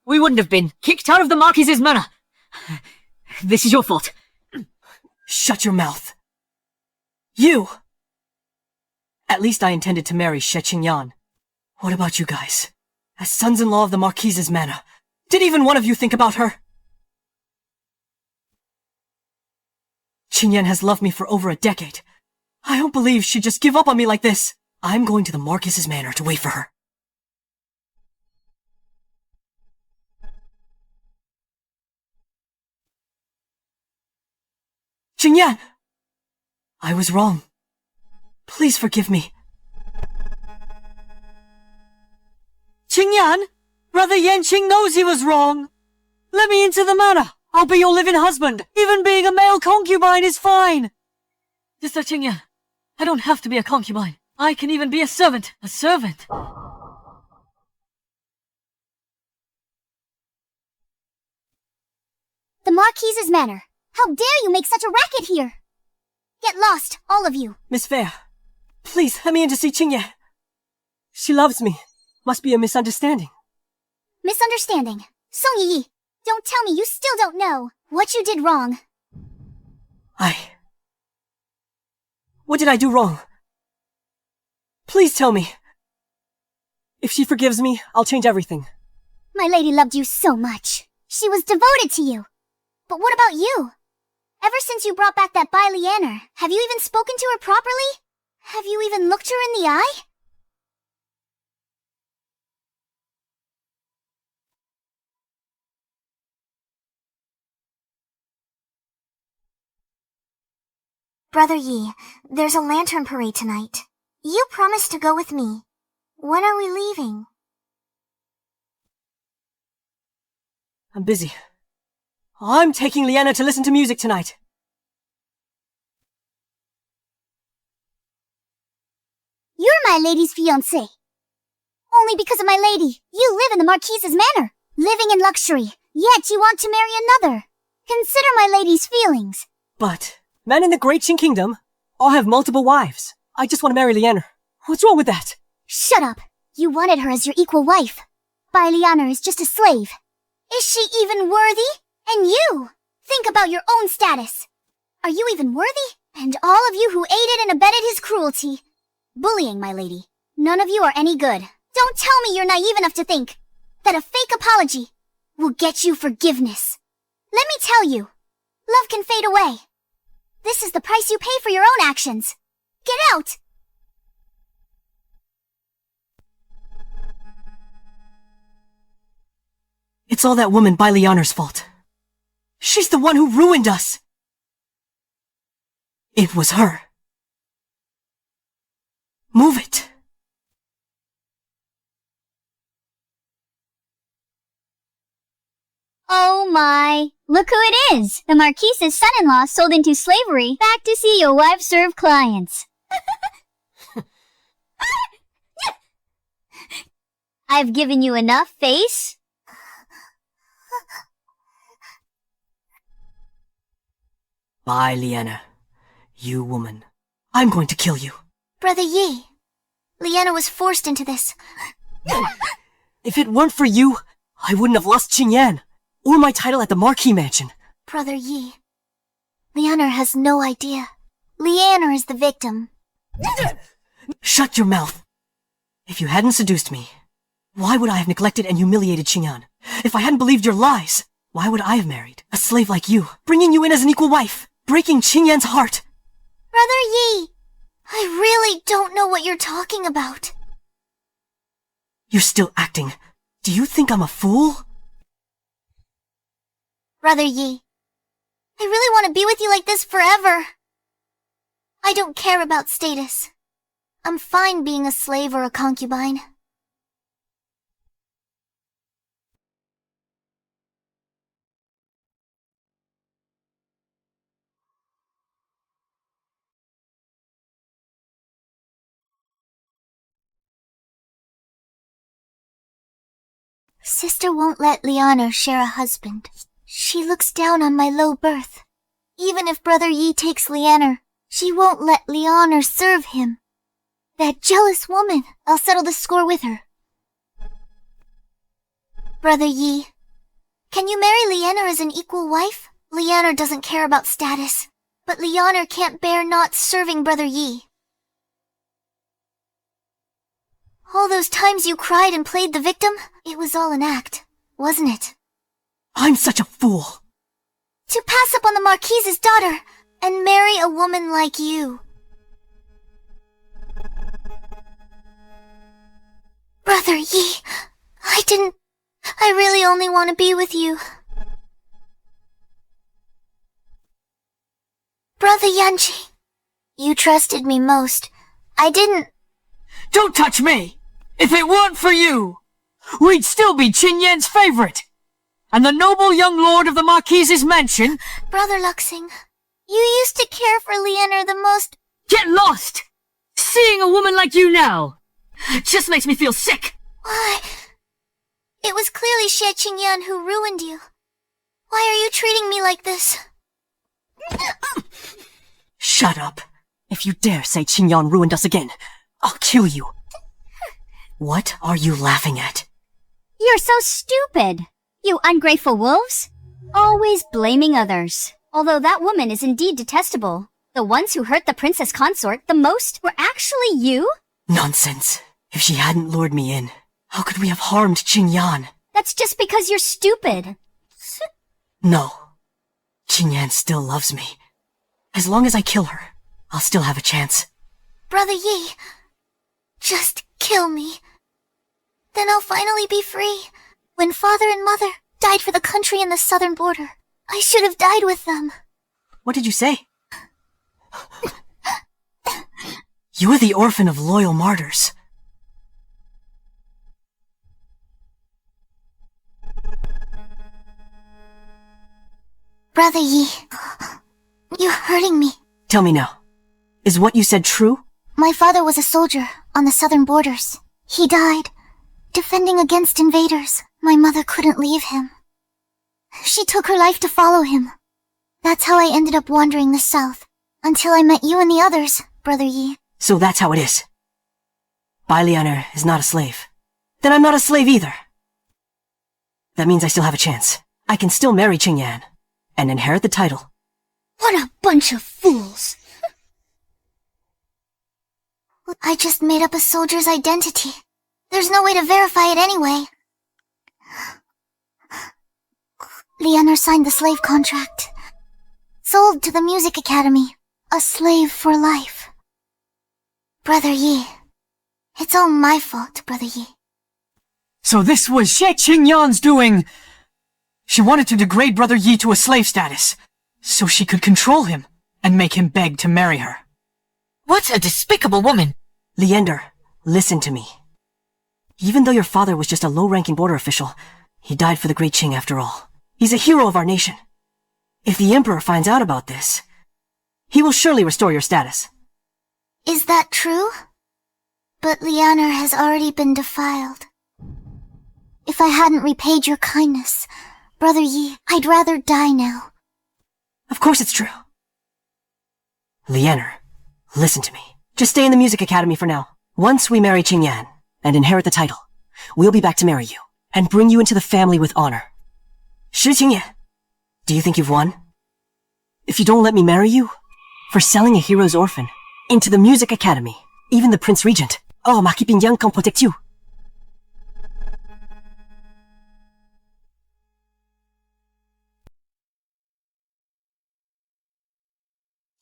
we wouldn't have been kicked out of the Marquis's manor. This is your fault. Shut your mouth. You! At least I intended to marry Xie Qingyan. What about you guys? As sons-in-law of the Marquis's manor, did even one of you think about her? Qingyan has loved me for over a decade. I don't believe she'd just give up on me like this. I'm going to the Marquis's manor to wait for her. Qingyan! I was wrong. Please forgive me. Qingyan, Brother Yanqing knows he was wrong. Let me into the manor. I'll be your living husband. Even being a male concubine is fine. Sister Qingyan, I don't have to be a concubine. I can even be a servant. A servant. The Marquis's manor. How dare you make such a racket here? Get lost, all of you. Miss Fair, please let me in to see Qingyan. She loves me. Must be a misunderstanding. Misunderstanding. Song Yiyi, don't tell me you still don't know what you did wrong. What did I do wrong? Please tell me. If she forgives me, I'll change everything. My lady loved you so much. She was devoted to you. But what about you? Ever since you brought back that Bai Lian'er, have you even spoken to her properly? Have you even looked her in the eye? Brother Yi, there's a lantern parade tonight. You promised to go with me. When are we leaving? I'm busy. I'm taking Lian'er to listen to music tonight. You're my lady's fiancé. Only because of my lady, you live in the Marquis's manor, living in luxury, yet you want to marry another. Consider my lady's feelings. But men in the Great Qing Kingdom all have multiple wives. I just want to marry Lian'er. What's wrong with that? Shut up. You wanted her as your equal wife. Bai Lian'er is just a slave. Is she even worthy? And you! Think about your own status. Are you even worthy? And all of you who aided and abetted his cruelty. Bullying, my lady. None of you are any good. Don't tell me you're naive enough to think that a fake apology will get you forgiveness. Let me tell you, love can fade away. This is the price you pay for your own actions. Get out! It's all that woman Bai Lian'er's fault. She's the one who ruined us. It was her. Move it. Oh my! Look who it is! The Marquis's son-in-law sold into slavery, back to see your wife serve clients. I've given you enough face. Bai Lian'er, you woman. I'm going to kill you. Brother Yi, Lian'er was forced into this. If it weren't for you, I wouldn't have lost Qingyan, or my title at the Marquis Mansion. Brother Yi, Lian'er has no idea. Lian'er is the victim. Shut your mouth. If you hadn't seduced me, Why would I have neglected and humiliated Qingyan? If I hadn't believed your lies, why would I have married a slave like you, bringing you in as an equal wife, breaking Qingyan's heart? Brother Yi, I really don't know what you're talking about. You're still acting. Do you think I'm a fool? Brother Yi, I really want to be with you like this forever. I don't care about status. I'm fine being a slave or a concubine. Sister won't let Lian'er share a husband. She looks down on my low birth. Even if Brother Yi takes Lian'er, she won't let Lian'er serve him. That jealous woman. I'll settle the score with her. Brother Yi, can you marry Lian'er as an equal wife? Lian'er doesn't care about status, but Lian'er can't bear not serving Brother Yi. All those times you cried and played the victim, it was all an act, wasn't it? I'm such a fool. To pass up on the Marquise's daughter and marry a woman like you. Brother Yi, I really only want to be with you. Brother Yanji, you trusted me most. I didn't. Don't touch me! If it weren't for you, we'd still be Qingyan's favorite. And the noble young lord of the Marquise's mansion... Brother Luxing, you used to care for Lian'er the most... Get lost! Seeing a woman like you now just makes me feel sick. Why? It was clearly Xie Qingyan who ruined you. Why are you treating me like this? Shut up. If you dare say Qingyan ruined us again, I'll kill you. What are you laughing at? You're so stupid. You ungrateful wolves. Always blaming others. Although that woman is indeed detestable. The ones who hurt the princess consort the most were actually you? Nonsense. If she hadn't lured me in, how could we have harmed Qingyan? That's just because you're stupid. No. Qingyan still loves me. As long as I kill her, I'll still have a chance. Brother Yi, just kill me. Then I'll finally be free. When father and mother died for the country in the southern border, I should have died with them. What did you say? You're the orphan of loyal martyrs. Brother Yi, you're hurting me. Tell me now, is what you said true? My father was a soldier on the southern borders. He died, defending against invaders. My mother couldn't leave him. She took her life to follow him. That's how I ended up wandering the south, until I met you and the others, Brother Yi. So that's how it is. Bai Lian'er is not a slave. Then I'm not a slave either. That means I still have a chance. I can still marry Qingyan, and inherit the title. What a bunch of fools! I just made up a soldier's identity. There's no way to verify it anyway. Lian'er signed the slave contract. Sold to the music academy. A slave for life. Brother Yi. It's all my fault, Brother Yi. So this was Xie Qingyan's doing. She wanted to degrade Brother Yi to a slave status, so she could control him and make him beg to marry her. What a despicable woman! Lian'er, listen to me. Even though your father was just a low-ranking border official, he died for the Great Qing after all. He's a hero of our nation. If the Emperor finds out about this, he will surely restore your status. Is that true? But Lian'er has already been defiled. If I hadn't repaid your kindness, Brother Yi, I'd rather die now. Of course it's true. Lian'er, listen to me. Just stay in the music academy for now. Once we marry Qingyan and inherit the title, we'll be back to marry you and bring you into the family with honor. Xie Qingyan, do you think you've won? If you don't let me marry you, for selling a hero's orphan into the music academy, even the Prince Regent, Marquis of Pingyang can protect you.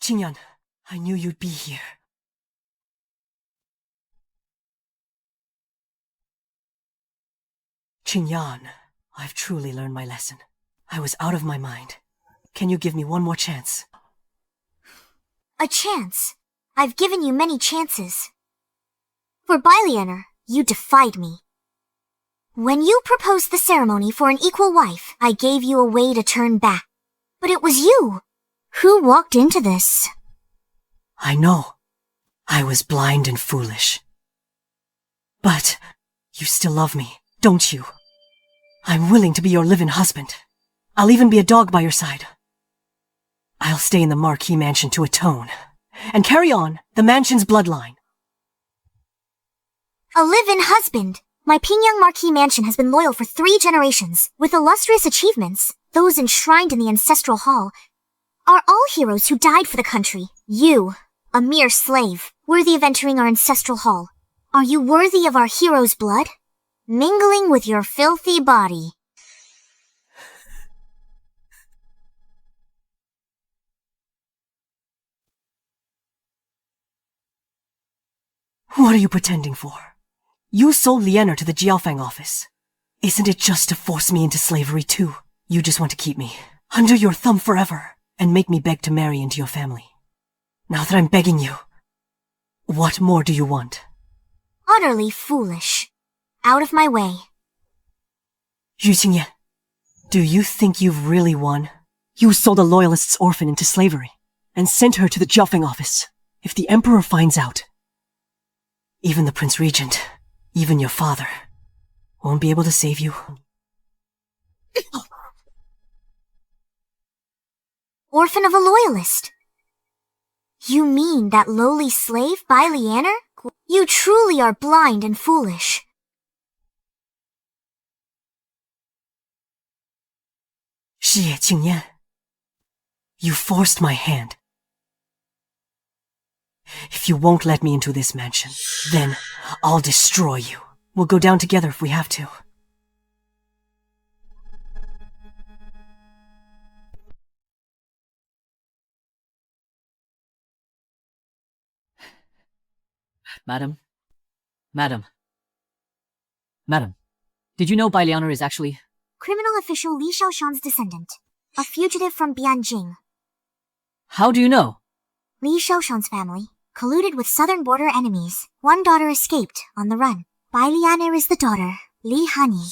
Qingyan, I knew you'd be here. Qingyan, I've truly learned my lesson. I was out of my mind. Can you give me one more chance? A chance? I've given you many chances. For Bai Lian'er, you defied me. When you proposed the ceremony for an equal wife, I gave you a way to turn back. But it was you who walked into this. I know. I was blind and foolish. But you still love me, don't you? I'm willing to be your live-in husband. I'll even be a dog by your side. I'll stay in the Marquis mansion to atone, and carry on the mansion's bloodline. A live-in husband? My Pingyang Marquis mansion has been loyal for 3 generations, with illustrious achievements. Those enshrined in the ancestral hall are all heroes who died for the country. You, a mere slave, worthy of entering our ancestral hall. Are you worthy of our hero's blood? Mingling with your filthy body. What are you pretending for? You sold Lian'er to the Jiaofeng office. Isn't it just to force me into slavery too? You just want to keep me under your thumb forever and make me beg to marry into your family. Now that I'm begging you, what more do you want? Utterly foolish. Out of my way. Xie Qingyan, do you think you've really won? You sold a loyalist's orphan into slavery and sent her to the Jiaofeng office. If the Emperor finds out, even the Prince Regent, even your father, won't be able to save you. Orphan of a loyalist. You mean that lowly slave, Bai Lian'er? You truly are blind and foolish. Xie Qingyan, you forced my hand. If you won't let me into this mansion, then I'll destroy you. We'll go down together if we have to. Madam? Madam, did you know Bai Lian'er is actually... Criminal official Li Shaoshan's descendant. A fugitive from Bianjing. How do you know? Li Shaoshan's family colluded with southern border enemies. One daughter escaped, on the run. Bai Lian'er is the daughter, Li Hani.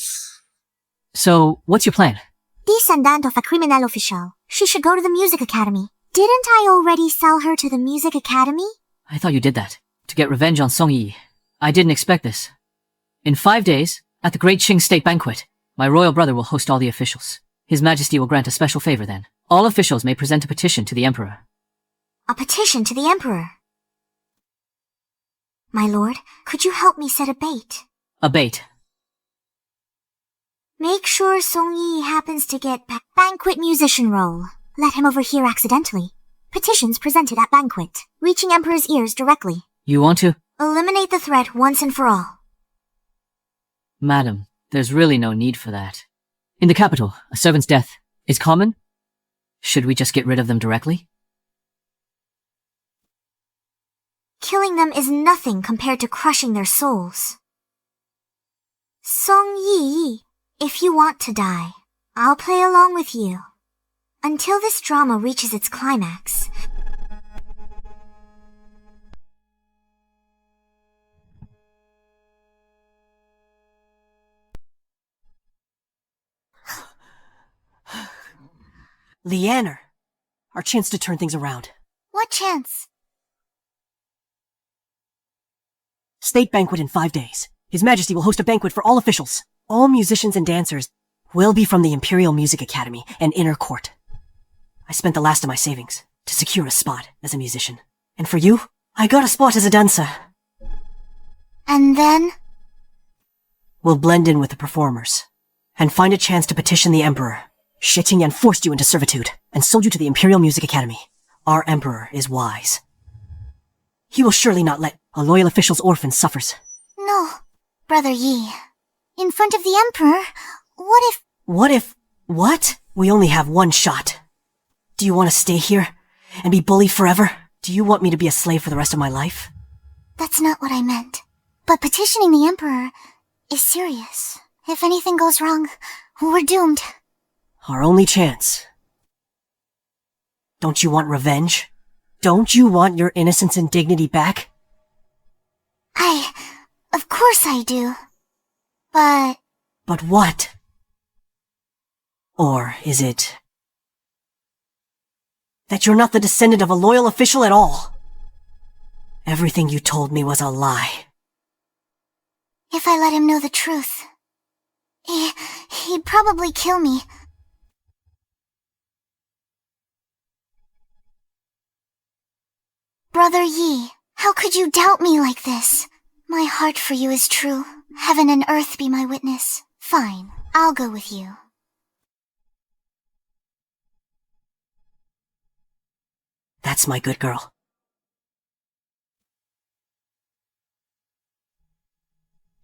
So, what's your plan? Descendant of a criminal official. She should go to the music academy. Didn't I already sell her to the music academy? I thought you did that, to get revenge on Song Yiyi. I didn't expect this. In 5 days, at the Great Qing State Banquet, my royal brother will host all the officials. His Majesty will grant a special favor then. All officials may present a petition to the Emperor. A petition to the Emperor? My lord, could you help me set a bait? A bait. Make sure Song Yiyi happens to get banquet musician role. Let him overhear accidentally. Petitions presented at banquet, reaching Emperor's ears directly. You want to? Eliminate the threat once and for all. Madam, there's really no need for that. In the capital, a servant's death is common. Should we just get rid of them directly? Killing them is nothing compared to crushing their souls. Song Yiyi, if you want to die, I'll play along with you. Until this drama reaches its climax. Lian'er, our chance to turn things around. What chance? State banquet in 5 days. His Majesty will host a banquet for all officials. All musicians and dancers will be from the Imperial Music Academy and Inner Court. I spent the last of my savings to secure a spot as a musician. And for you, I got a spot as a dancer. And then? We'll blend in with the performers and find a chance to petition the Emperor. Xie Qingyan forced you into servitude and sold you to the Imperial Music Academy. Our Emperor is wise. He will surely not let a loyal official's orphan suffers. No, Brother Yi. In front of the Emperor, what if... What? We only have one shot. Do you want to stay here and be bullied forever? Do you want me to be a slave for the rest of my life? That's not what I meant. But petitioning the Emperor is serious. If anything goes wrong, we're doomed. Our only chance. Don't you want revenge? Don't you want your innocence and dignity back? Of course I do. But... But what? Or is it... that you're not the descendant of a loyal official at all? Everything you told me was a lie. If I let him know the truth, he'd probably kill me. Brother Yi, how could you doubt me like this? My heart for you is true. Heaven and earth be my witness. Fine, I'll go with you. That's my good girl.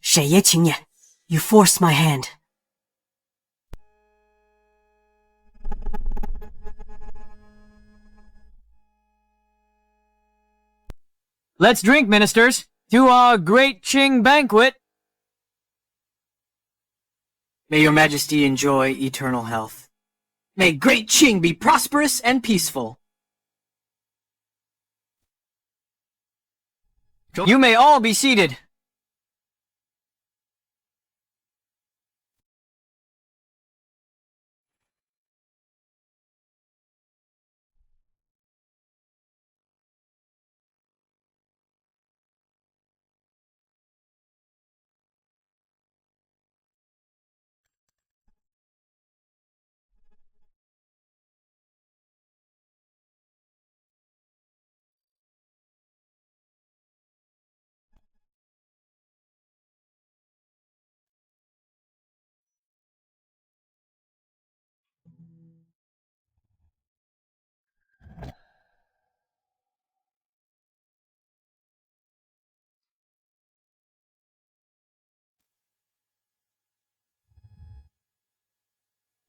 Xie Qingyan, you forced my hand. Let's drink, ministers, to our great Qing banquet. May your majesty enjoy eternal health. May great Qing be prosperous and peaceful. You may all be seated.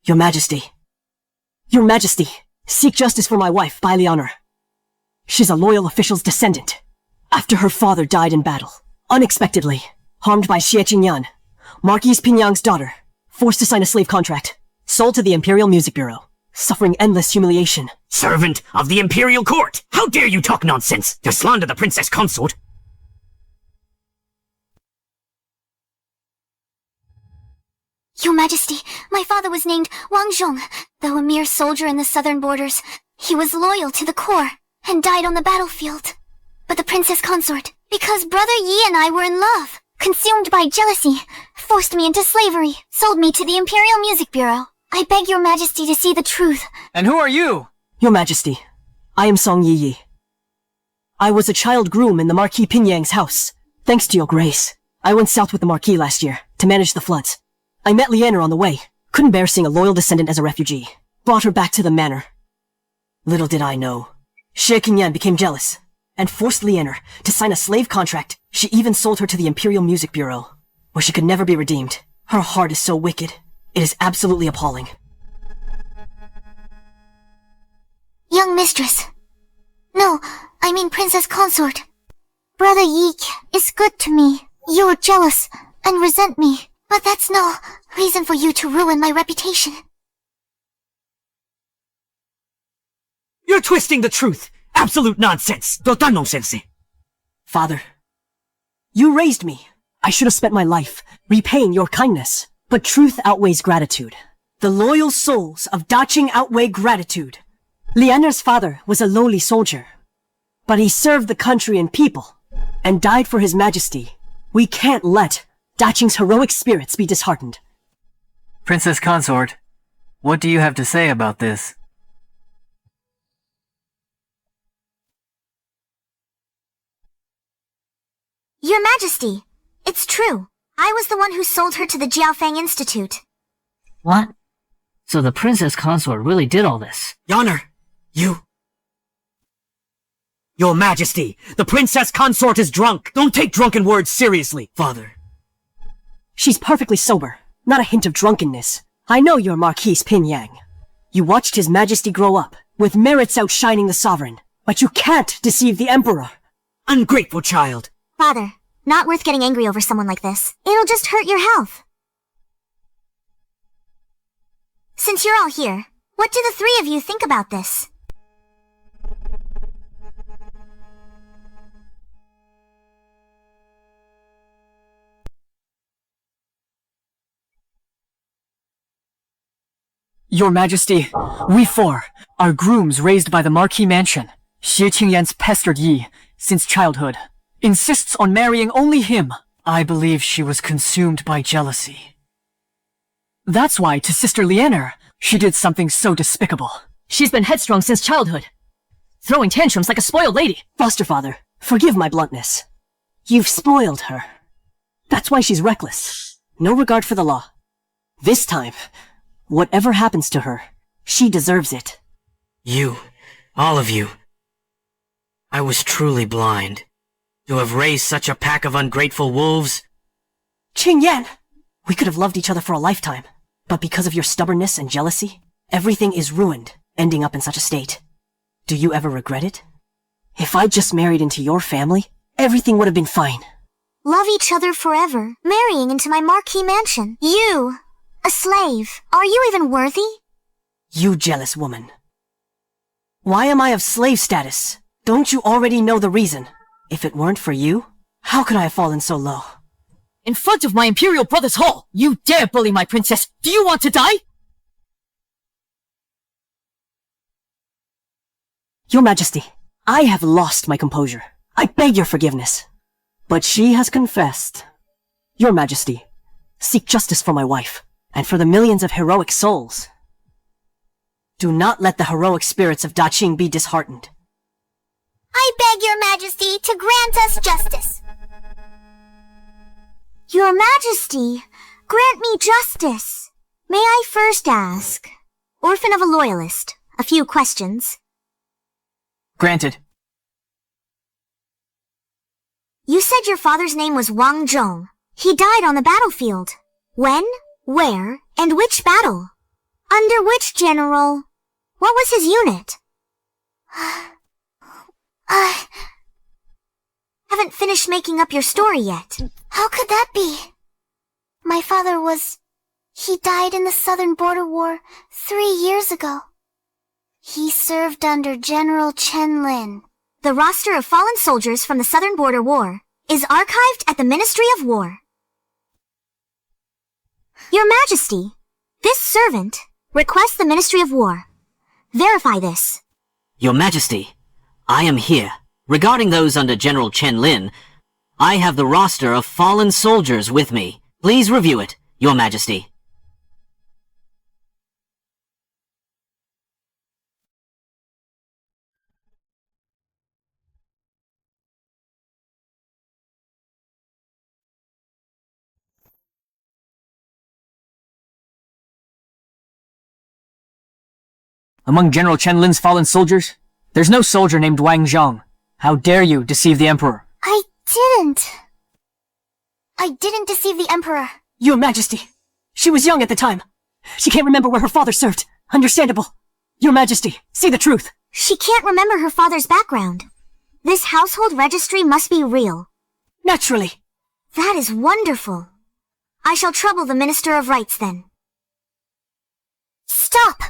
Your Majesty. Your Majesty, seek justice for my wife, Bai Lian'er. She's a loyal official's descendant. After her father died in battle, unexpectedly, harmed by Xie Qingyan, Marquis of Pingyang's daughter, forced to sign a slave contract, sold to the Imperial Music Bureau, suffering endless humiliation. Servant of the Imperial Court! How dare you talk nonsense to slander the princess consort? Your Majesty, my father was named Wang Zhong. Though a mere soldier in the southern borders, he was loyal to the core and died on the battlefield. But the princess consort, because Brother Yi and I were in love, consumed by jealousy, forced me into slavery, sold me to the Imperial Music Bureau. I beg your Majesty to see the truth. And who are you? Your Majesty, I am Song Yiyi. I was a child groom in the Marquis of Pingyang's house. Thanks to your grace, I went south with the Marquis last year to manage the floods. I met Lian'er on the way. Couldn't bear seeing a loyal descendant as a refugee. Brought her back to the manor. Little did I know, Xie Qingyan became jealous and forced Lian'er to sign a slave contract. She even sold her to the Imperial Music Bureau, where she could never be redeemed. Her heart is so wicked. It is absolutely appalling. Young mistress. No, I mean princess consort. Brother Yi is good to me. You are jealous and resent me. But that's no reason for you to ruin my reputation. You're twisting the truth! Absolute nonsense! Total nonsense! Father, you raised me. I should have spent my life repaying your kindness. But truth outweighs gratitude. The loyal souls of Daqing outweigh gratitude. Lian'er's father was a lowly soldier, but he served the country and people, and died for his majesty. We can't let Daqing's heroic spirits be disheartened. Princess Consort, what do you have to say about this? Your Majesty, it's true. I was the one who sold her to the Jiaofeng Institute. What? So the princess consort really did all this? Lian'er, you... Your Majesty, the princess consort is drunk! Don't take drunken words seriously, Father. She's perfectly sober, not a hint of drunkenness. I know you're Marquis Pingyang. You watched His Majesty grow up, with merits outshining the sovereign. But you can't deceive the emperor. Ungrateful child. Father, not worth getting angry over someone like this. It'll just hurt your health. Since you're all here, what do the three of you think about this? Your Majesty, we four are grooms raised by the Marquis mansion. Xie Qingyan's pestered Yi since childhood. Insists on marrying only him. I believe she was consumed by jealousy. That's why, to Sister Lian'er, she did something so despicable. She's been headstrong since childhood, throwing tantrums like a spoiled lady. Foster father, forgive my bluntness. You've spoiled her. That's why she's reckless. No regard for the law. This time, whatever happens to her, she deserves it. You, all of you. I was truly blind. To have raised such a pack of ungrateful wolves. Qingyan! We could have loved each other for a lifetime. But because of your stubbornness and jealousy, everything is ruined, ending up in such a state. Do you ever regret it? If I'd just married into your family, everything would have been fine. Love each other forever, marrying into my Marquis mansion. You, a slave. Are you even worthy? You jealous woman. Why am I of slave status? Don't you already know the reason? If it weren't for you, how could I have fallen so low? In front of my imperial brother's hall, you dare bully my princess! Do you want to die? Your Majesty, I have lost my composure. I beg your forgiveness. But she has confessed. Your Majesty, seek justice for my wife, and for the millions of heroic souls. Do not let the heroic spirits of Daqing be disheartened. I beg your Majesty to grant us justice. Your Majesty, grant me justice. May I first ask, orphan of a loyalist, a few questions? Granted. You said your father's name was Wang Zhong. He died on the battlefield. When, where, and which battle? Under which general? What was his unit? Haven't finished making up your story yet. How could that be? My father he died in the Southern Border War 3 years ago. He served under General Chen Lin. The roster of fallen soldiers from the Southern Border War is archived at the Ministry of War. Your Majesty, this servant requests the Ministry of War. Verify this. Your Majesty, I am here. Regarding those under General Chen Lin, I have the roster of fallen soldiers with me. Please review it, Your Majesty. Among General Chen Lin's fallen soldiers, there's no soldier named Wang Zhong. How dare you deceive the Emperor? I didn't deceive the Emperor. Your Majesty, she was young at the time. She can't remember where her father served. Understandable. Your Majesty, see the truth. She can't remember her father's background. This household registry must be real. Naturally. That is wonderful. I shall trouble the Minister of Rights then. Stop!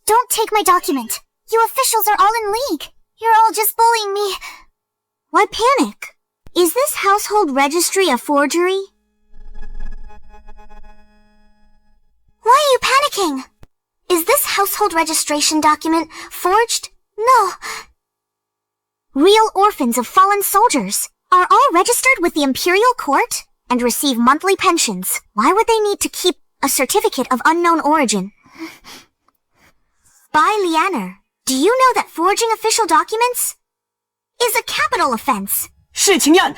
Don't take my document. You officials are all in league. You're all just bullying me. Why panic? Is this household registry a forgery? Why are you panicking? Is this household registration document forged? No. Real orphans of fallen soldiers are all registered with the Imperial Court and receive monthly pensions. Why would they need to keep a certificate of unknown origin? Bai Lian'er, do you know that forging official documents is a capital offense? Xie Qingyan!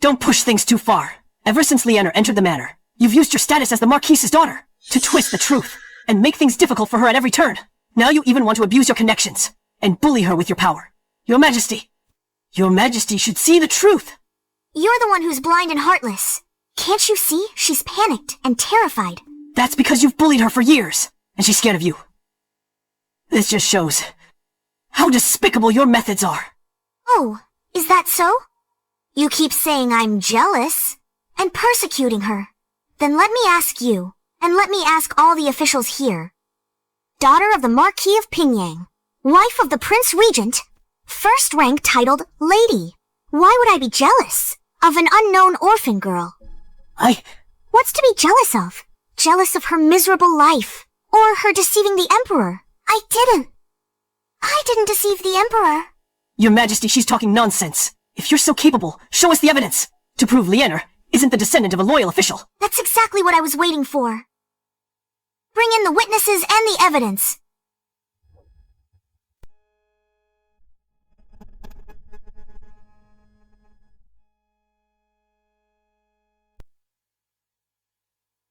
Don't push things too far. Ever since Lian'er entered the manor, you've used your status as the Marquis's daughter to twist the truth and make things difficult for her at every turn. Now you even want to abuse your connections and bully her with your power. Your Majesty should see the truth. You're the one who's blind and heartless. Can't you see? She's panicked and terrified. That's because you've bullied her for years, and she's scared of you. This just shows How despicable your methods are! Oh, is that so? You keep saying I'm jealous and persecuting her. Then let me ask you, and let me ask all the officials here. Daughter of the Marquis of Pingyang, wife of the Prince Regent, first rank titled Lady. Why would I be jealous of an unknown orphan girl? What's to be jealous of? Jealous of her miserable life, or her deceiving the Emperor? I didn't deceive the Emperor. Your Majesty, she's talking nonsense. If you're so capable, show us the evidence to prove Lian'er isn't the descendant of a loyal official. That's exactly what I was waiting for. Bring in the witnesses and the evidence.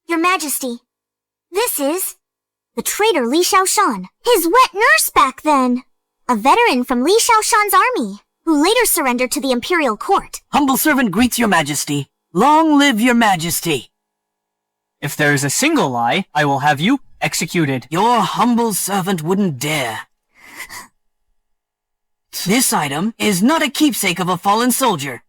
Your Majesty, this is the traitor Li Shaoshan, his wet nurse back then. A veteran from Li Shaoshan's army, who later surrendered to the imperial court. Humble servant greets your majesty. Long live your majesty. If there is a single lie, I will have you executed. Your humble servant wouldn't dare. This item is not a keepsake of a fallen soldier,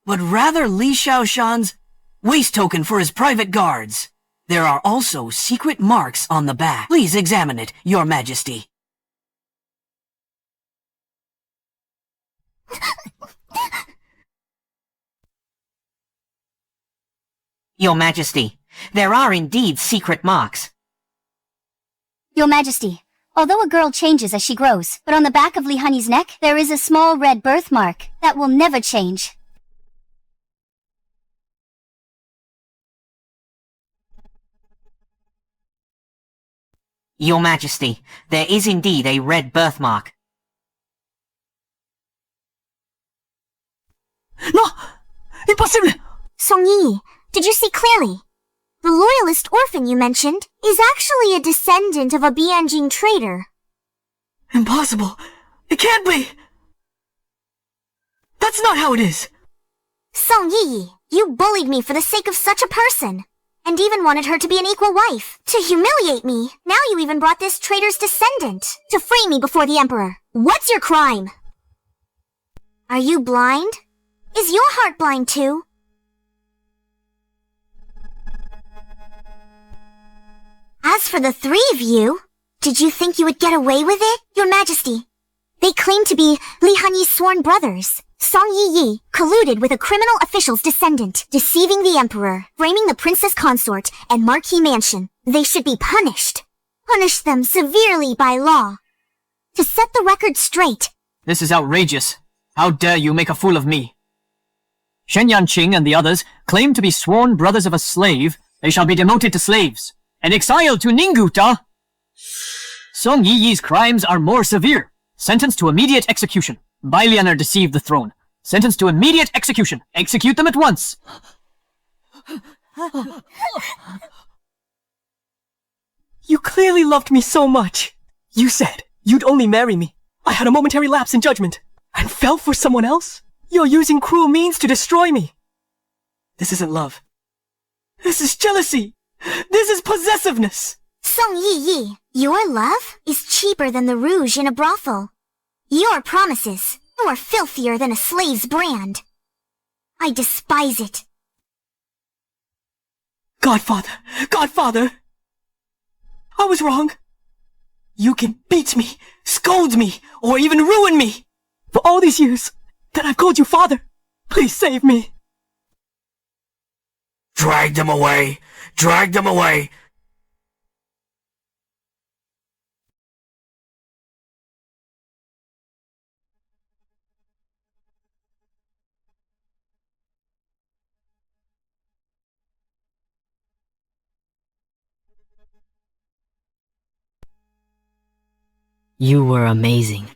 but rather Li Shaoshan's waist token for his private guards. There are also secret marks on the back. Please examine it, your majesty. Your Majesty, there are indeed secret marks. Your Majesty, although a girl changes as she grows, but on the back of Li Hanyi's neck, there is a small red birthmark that will never change. Your Majesty, there is indeed a red birthmark. No! Impossible! Song Yiyi, did you see clearly? The loyalist orphan you mentioned is actually a descendant of a Bianjing traitor. Impossible! It can't be! That's not how it is! Song Yiyi, you bullied me for the sake of such a person, and even wanted her to be an equal wife, to humiliate me. Now you even brought this traitor's descendant to free me before the Emperor. What's your crime? Are you blind? Is your heart blind too? As for the three of you, did you think you would get away with it? Your Majesty, they claim to be Li Hanyi's sworn brothers. Song Yiyi colluded with a criminal official's descendant, deceiving the Emperor, framing the princess consort and Marquis mansion. They should be punished. Punish them severely by law. To set the record straight. This is outrageous. How dare you make a fool of me? Shen Yanqing and the others claim to be sworn brothers of a slave. They shall be demoted to slaves and exiled to Ningguta. Song Yiyi's crimes are more severe. Sentenced to immediate execution. Bai Lian'er deceived the throne. Sentenced to immediate execution. Execute them at once. You clearly loved me so much. You said you'd only marry me. I had a momentary lapse in judgment and fell for someone else. You're using cruel means to destroy me. This isn't love. This is jealousy. This is possessiveness. Song Yiyi, your love is cheaper than the rouge in a brothel. Your promises are filthier than a slave's brand. I despise it. Godfather! Godfather! I was wrong. You can beat me, scold me, or even ruin me. For all these years that I've called you father, please save me. Drag them away! Drag them away! You were amazing.